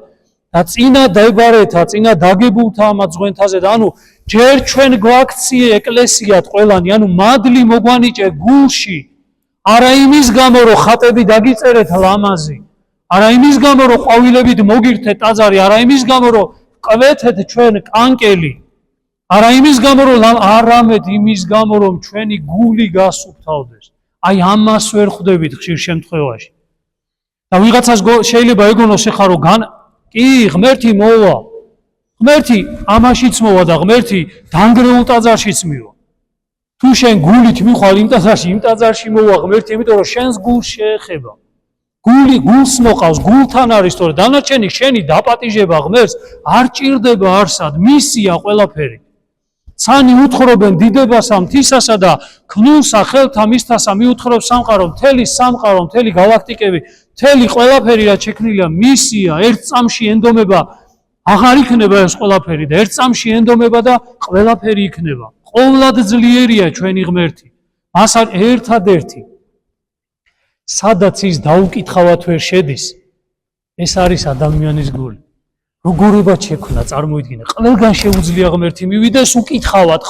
და წინა დებარეთა, წინა დაგებულთა ამათ ზღვენთაზე და ანუ ჯერ ჩვენ გვაქციე ეკლესიად ყველანი, ანუ მადლი მოგვანიჭე გულში, არა იმის გამო რომ ხატები დაგიწერეთ ლამაზი, არა იმის გამო რომ ყვავილებით მოგირთეთ ტაძარი, არა იმის გამო რომ ყვეთეთ ჩვენ კანკელი, არა იმის გამო რომ არამედ იმის გამო რომ ჩვენი გული გასუფთავდეს. აი ამას ვერ ხვდებით ხშირ შემთხვევაში. და ვიღაცას შეიძლება ეგონოს ეხლა რომ კი ღმერთი მოვა, ღმერთი ამაშიც მოვა და ღმერთი დანგრეულ ტაძარშიც მივა. თუ შენ გულით მიხვალ იმ ტაძარში, იმ ტაძარში მოვა ღმერთი, იმიტომ რომ შენს გულს შეეხება. გულს მოყავს, გულთან არის, თორე დანარჩენი შენი დაპატიჟება ღმერთს არ ჭირდება არსად, მისია ყველაფერი. ცანი უთხრობენ დიდებასა, მთისასა და ქნულსა, ხელთა მისთასა მიუთხრობ სამყარო, მთელი სამყარო, მთელი galaktikები, მთელი ყველაფერი რაც შექმნილია მისია, ერთ წამში ენდომება, აღარ იქნება ეს ყველაფერი და ერთ წამში ენდომება და ყველაფერი იქნება. ყოვლად ძლიერია ჩვენი ღმერთი. მას ერთადერთი სადაც ის დაუკითხავად ვერ შედის, ეს არის ადამიანის გული. როგორებად შექმნა, წარმოიდგინე, ყველგან შეუძლია ღმერთი მივიდეს უკითხავად,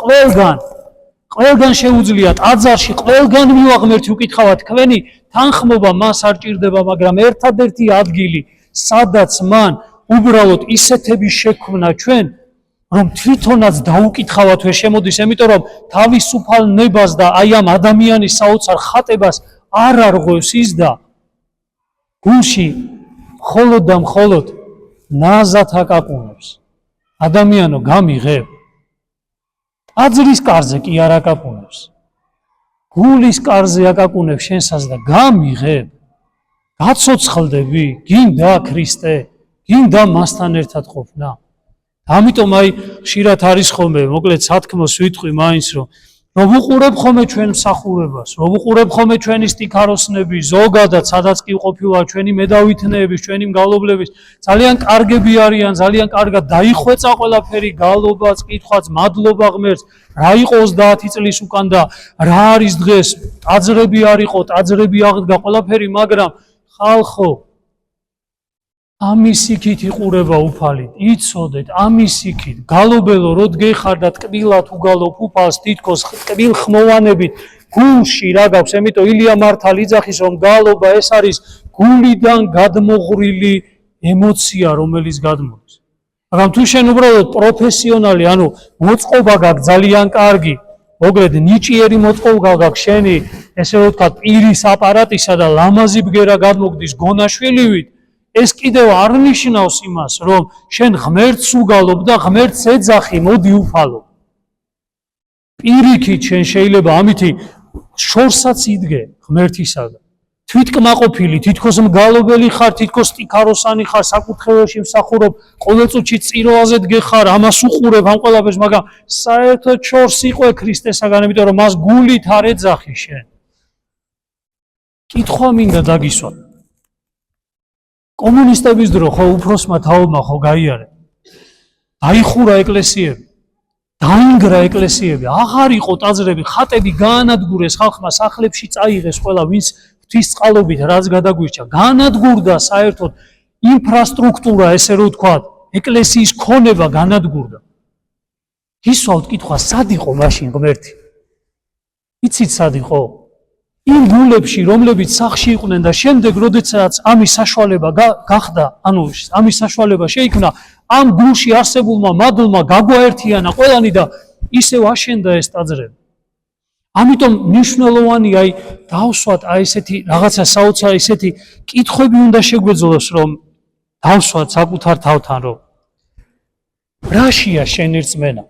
ყველგან შეუძლია ტაძარში, ყველგან მივა ღმერთი უკითხავად, თქვენი თანხმობა მას არ ჭირდება, მაგრამ ერთადერთი ადგილი, სადაც მან უბრალოდ ისეთები შექმნა ჩვენ, რომ თვითონაც დაუკითხავად ვერ შემოდის, იმიტომ რომ თავისუფალ ნებას და აი ამ ადამიანის საოცარ ხატებას არ არღვევს ის და გულში მხოლოდ და მხოლოდ ნაზად აკაკუნებს. ადამიანო გამიღებ. ტაძრის კარზე კი არ აკაკუნებს. გულის კარზე აკაკუნებს შენსაც და გამიღებ. გაცოცხლდები, გინდა ქრისტე, გინდა მასთან ერთად ყოფნა. ამიტომ აი ხშირად არის ხოლმე, მოკლედ სათქმოს ვიტყვი მაინც რომ ვუყურებ ხოლმე ჩვენ მსახურებას, რომ ვუყურებ ხოლმე ჩვენი სტიქაროსნები, ზოგადად სადაც კი ყოფილა ჩვენი მედავითნეების, ჩვენი მგალობლების, ძალიან კარგები არიან, ძალიან კარგად დაიხვეწა ყველაფერი, გალობაც, კითხვაც, მადლობა ღმერთს, რა იყო 30 წლის უკან და რა არის დღეს, ტაძრები არ იყო, ტაძრები აღდგა ყველაფერი, მაგრამ ხალხო ამის იქით იყურება უფალით, იცოდეთ, ამის იქით, გალობელო რო დგეხარდათ კბილად უგალობ უფალს თითქოს კბილ ხმოვანებით გულში რა გაქვს, ამიტომ ილია მართალ იძახის რომ გალობა ეს არის გულიდან გადმოღრილი ემოცია, რომელიც გადმოდის. მაგრამ თუ შენ უბრალოდ პროფესიონალი, ანუ მოწყობა გაქვს ძალიან კარგი, მოგლედ ნიჭიერი მოწყობა გაქვს შენი, ესე ვთქვათ, პირის აპარატისა და ლამაზი ბგერა გადმოგდის გონაშვილივით, ეს კიდევ არ ნიშნავს იმას, რომ შენ ღმერთს უგალობ და ღმერთს ეძახი, მოდი უფალო. პირიქით შენ შეიძლება ამითი შორსაც იდგე ღმერთისაგან. თვითკმაყოფილი, თითქოს მგალობელი ხარ, თითქოს სტიქაროსანი ხარ, საკურთხეველში მსახურობ, ყოველ წუთში წიროაზე დგეხარ, ამას უყურებ ამ ყველაფერს, მაგრამ საერთოდ შორს იყვე ქრისტესაგან, იმიტომ რომ მას გულით არ ეძახი შენ. კითხვა მინდა დაგისვა. კომუნისტების დრო ხო უფროსმა თაობმა ხო გაიარე. დაიხურა ეკლესიები, დაინგრა ეკლესიები, აღარ იყო ტაძრები, ხატები გაანადგურეს ხალხმა, სახლებში წაიღეს ყველა, ვინც ღვთისწყალობით რაც გადაგვირჩა, გაანადგურდა საერთოდ ინფრასტრუქტურა, ესე რომ ვთქვათ, ეკლესიის ქონება განადგურდა. ისვავთ კითხვა, სად იყო მაშინ ღმერთი? იცით სად იყო? იმ გულებში, რომლებიც სახლში იყვნენ და შემდეგ, როდესაც ამის საშუალება გახდა, ანუ ამის საშუალება შეიქმნა, ამ გულში არსებულმა მადლმა გაგვაერთიანა ყველანი და ისევ აშენდა ეს ტაძრები. ამიტომ მნიშვნელოვანი აი დავსვათ აი ესეთი რაღაცა საოცარ ესეთი კითხვები უნდა შეგვეძლოს, რომ დავსვათ საკუთარ თავთან, რომ რაშია შენი რწმენა?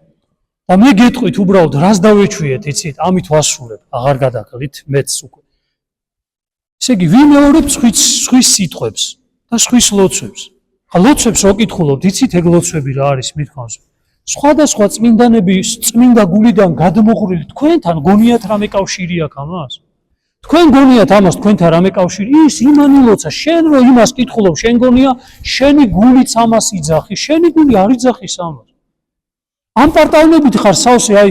და მე გეტყვით უბრალოდ რას დავეჩვიეთ, იცით, ამით ვასრულებ, აღარ გადაგლით მეც უკვე. ესე იგი, ვიმეორებ სხვის სიტყვებს და სხვის ლოცვებს. ხა ლოცვებს რო კითხულობთ, იცით ეგ ლოცვები რა არის მithქვამს. სხვადასხვა წმინდანები წმინდა გულიდან გადმოღრილი თქვენთან გონიათ რამე კავშირი აქვს ამას? თქვენ გონიათ ამას თქვენთან რამე კავშირი? ის იმანი ლოცა, შენ რო იმას კითხულობ, შენ გონია შენი გულიც ამას იძახი, შენი გული არ იძახის ამას. ამ პარტავნებით ხარ სავსე, აი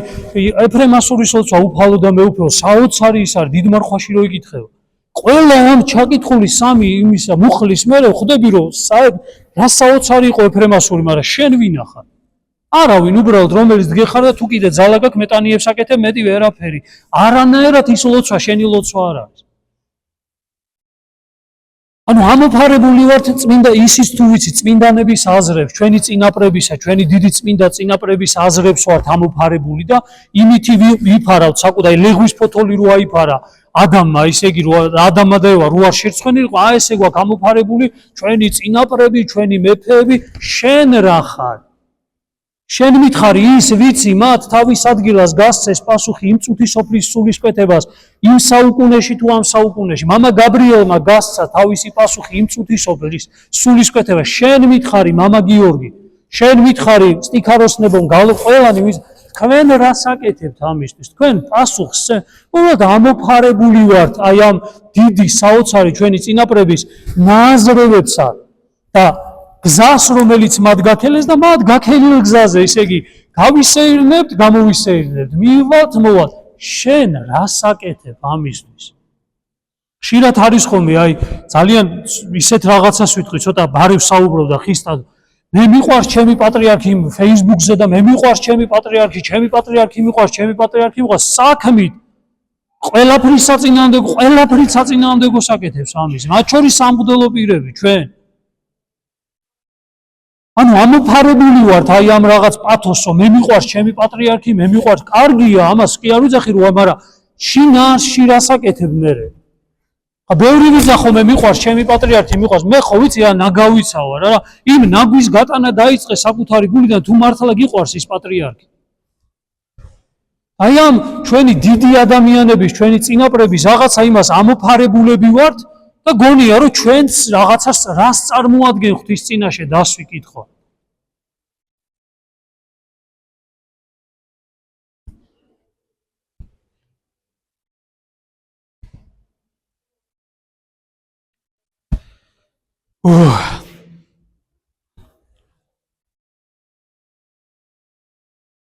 ეფრემასურის ლოცვა უფალო და მეუფეო საოცარი ის არის, დიდმარხვაში რო იკითხება. ყველა ამ ჩაკითხული სამი იმისა მუხლის მერე ხვდები რომ რა საოცარი იყო ეფრემასური, მაგრამ შენ ვინა ხარ? არავინ, უბრალოდ რომელიც დგეხარ და თუ კიდე ძალა გაქვს მეტანიებს აკეთებ, მეტი ვერაფერი. არანაირად ის ლოცვა შენი ლოცვა არ არის. ანუ ამოფარებული ვართ წმინდა ისის თუ ვიცი წმინდანების აზრებს, ჩვენი წინაპრებისა, ჩვენი დიდი წმინდა წინაპრების აზრებს ვართ ამოფარებული და იმითი ვიფარავთ საკუთარი ლეღვის ფოთოლი რო აიფარა ადამმა, ისე იგი რო ადამმა და ევა რო არ შერცხვენილიყო, აი ესე გვაქვს ამოფარებული ჩვენი წინაპრები, ჩვენი მეფეები, შენ რა ხარ? შენ მითხარი ის ვიცი მათ თავის ადგილას გასცეს პასუხი იმ წუთის სოფლის სულისკვეთებას იმ საუკუნეში თუ ამ საუკუნეში მამა გაბრიელმა გასცა თავისი პასუხი იმ წუთის სოფლის სულისკვეთებას შენ მითხარი მამა გიორგი შენ მითხარი სტიქაროსნებონ გალო ყველანი თქვენ რას აკეთებთ ამისთვის თქვენ პასუხს უბრალოდ ამოფარებული ვართ აი ამ დიდი საოცარი ჩვენი წინაპრების ნაზრებებსა და გზას რომელიც მათ გაქელეს და მათ გაქელილ გზაზე ისე იგი გავისეირნებთ გამოვისეირნებთ მივალთ მოვალთ შენ რას აკეთებ ამისთვის ხშირად არის ხოლმე აი ძალიან ისეთ რაღაცას ვიტყვი ცოტა ბარევს საუბრობ და ხისტად მე მიყვარს ჩემი პატრიარქი Facebook-ზე და მე მიყვარს ჩემი პატრიარქი მიყვარს საქმით ყველაფრის საწინააღმდეგოს აკეთებს ამის მათ შორის სამღვდელო პირები ჩვენ ანუ ამოფარებული ვართ აი ამ რაღაც პათოსო მე მიყვარს ჩემი პატრიარქი მე მიყვარს კარგია ამას კი არ ვიძახი რა მაგრამ შინაარსში რას აკეთებ მე ხა ბევრი ვიძახო მე მიყვარს ჩემი პატრიარქი მიყვარს მე ხო ვიცი რა ნაგავიცა ვარ რა იმ ნაგვის გატანა დაიწყე საკუთარი გულიდან თუ მართლა გიყვარს ის პატრიარქი აი ამ ჩვენი დიდი ადამიანების ჩვენი წინაპრების რაღაცა იმას ამოფარებულები ვართ და გონია რომ ჩვენც რაღაცას რას წარმოადგენ ღვთის წინაშე დასვი კითხვა.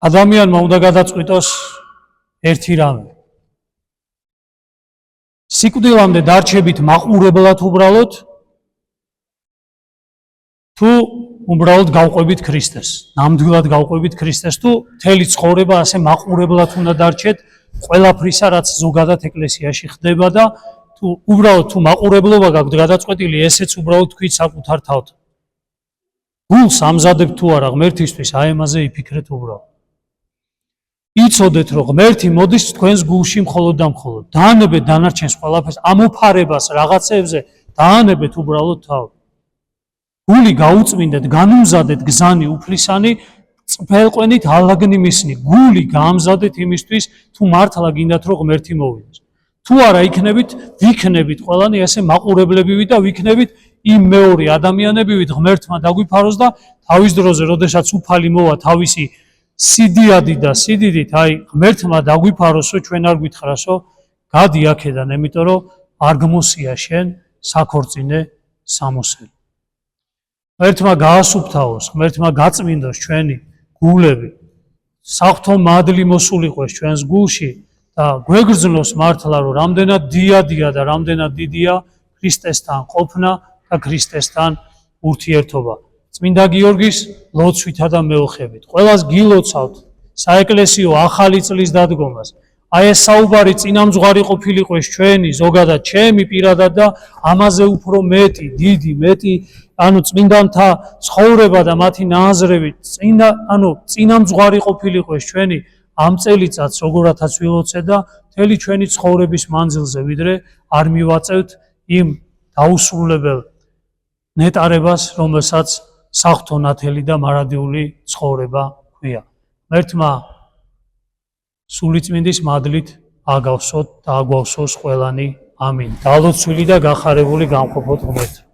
ადამიანმა უნდა გადაწყვიტოს ერთი რამე. სიკვდილამდე დარჩებით მაყურებლად უბრალოდ თუ უბრალოდ გავყვებით ქრისტეს ნამდვილად გავყვებით ქრისტეს თუ მთელი ცხოვრება ასე მაყურებლად უნდა დარჩეთ ყველაფრისა რაც ზოგადად ეკლესიაში ხდება და თუ უბრალოდ თუ მაყურებლობა გაქვთ გადაწყვეტილი ესეც უბრალოდ თქვით საკუთარ თავთ გულს ამზადებთ თუ არა ღმერთისთვის აი ამაზე იფიქრეთ უბრალოდ იცოდეთ რომ ღმერთი მოდის თქვენს გულში მხოლოდ და მხოლოდ დაანებეთ დანარჩენს ყველაფერს ამოფარებას რაღაცებზე დაანებეთ უბრალოდ თავ გული გაუწმინდეთ განუმზადეთ გზანი უფლისანი წფელყვენით ალაგნი მისნი გული გაამზადეთ იმისთვის თუ მართლა გინდათ რომ ღმერთი მოვიდეს თუ არა იქნებით ვიქნებით ყველანი ესე მაყურებლებივი და ვიქნებით იმ მეორე ადამიანებივით ღმერთმა დაგვიფაროს და თავის დროზე როდესაც უფალი მოვა თავისი სიდიადი და სიდიდით აი ღმერთმა დაგვიფაროსო ჩვენ არ გვითხრასო გადი აქედან იმიტომ რომ არ გმოსია შენ საქორწინე სამოსელი ღმერთმა გაასუფთავოს ღმერთმა გაწმინდოს ჩვენი გულები საღვთო მადლი მოსულიყოს ჩვენს გულში და გვეგრძნოს მართლა რომ რამდენად დიადია და რამდენად დიდია ქრისტესთან ყოფნა და ქრისტესთან ურთიერთობა წმინდა გიორგის ლოცვითა და მეოხებით. ყველას გილოცავთ საეკლესიო ახალი წლის დადგომას. აი ეს საუბარი წინამძღვარი ყოფილიყო ჩვენი ზოგადად ჩემი პირადად და ამაზე უფრო მეტი, დიდი, მეტი, ანუ წმინდანთა ცხოვრება და მათი ნაზრები, წინამძღვარი ყოფილიყო ჩვენი ამ წელიწადს როგორათაც ვილოცეთ და მთელი ჩვენი ცხოვრების მანძილზე ვიდრე არ მივაწევთ იმ დაუსრულებელ ნეტარებას, რომელსაც საღვთო ნათელი და მარადიული ცხოვრება ქვია. ღმერთმა სულიწმინდის მადლით აგავსოთ და აგვავსოს ყველანი. ამინ. დალოცვილი და გახარებული გამყოფოთ ღმერთს.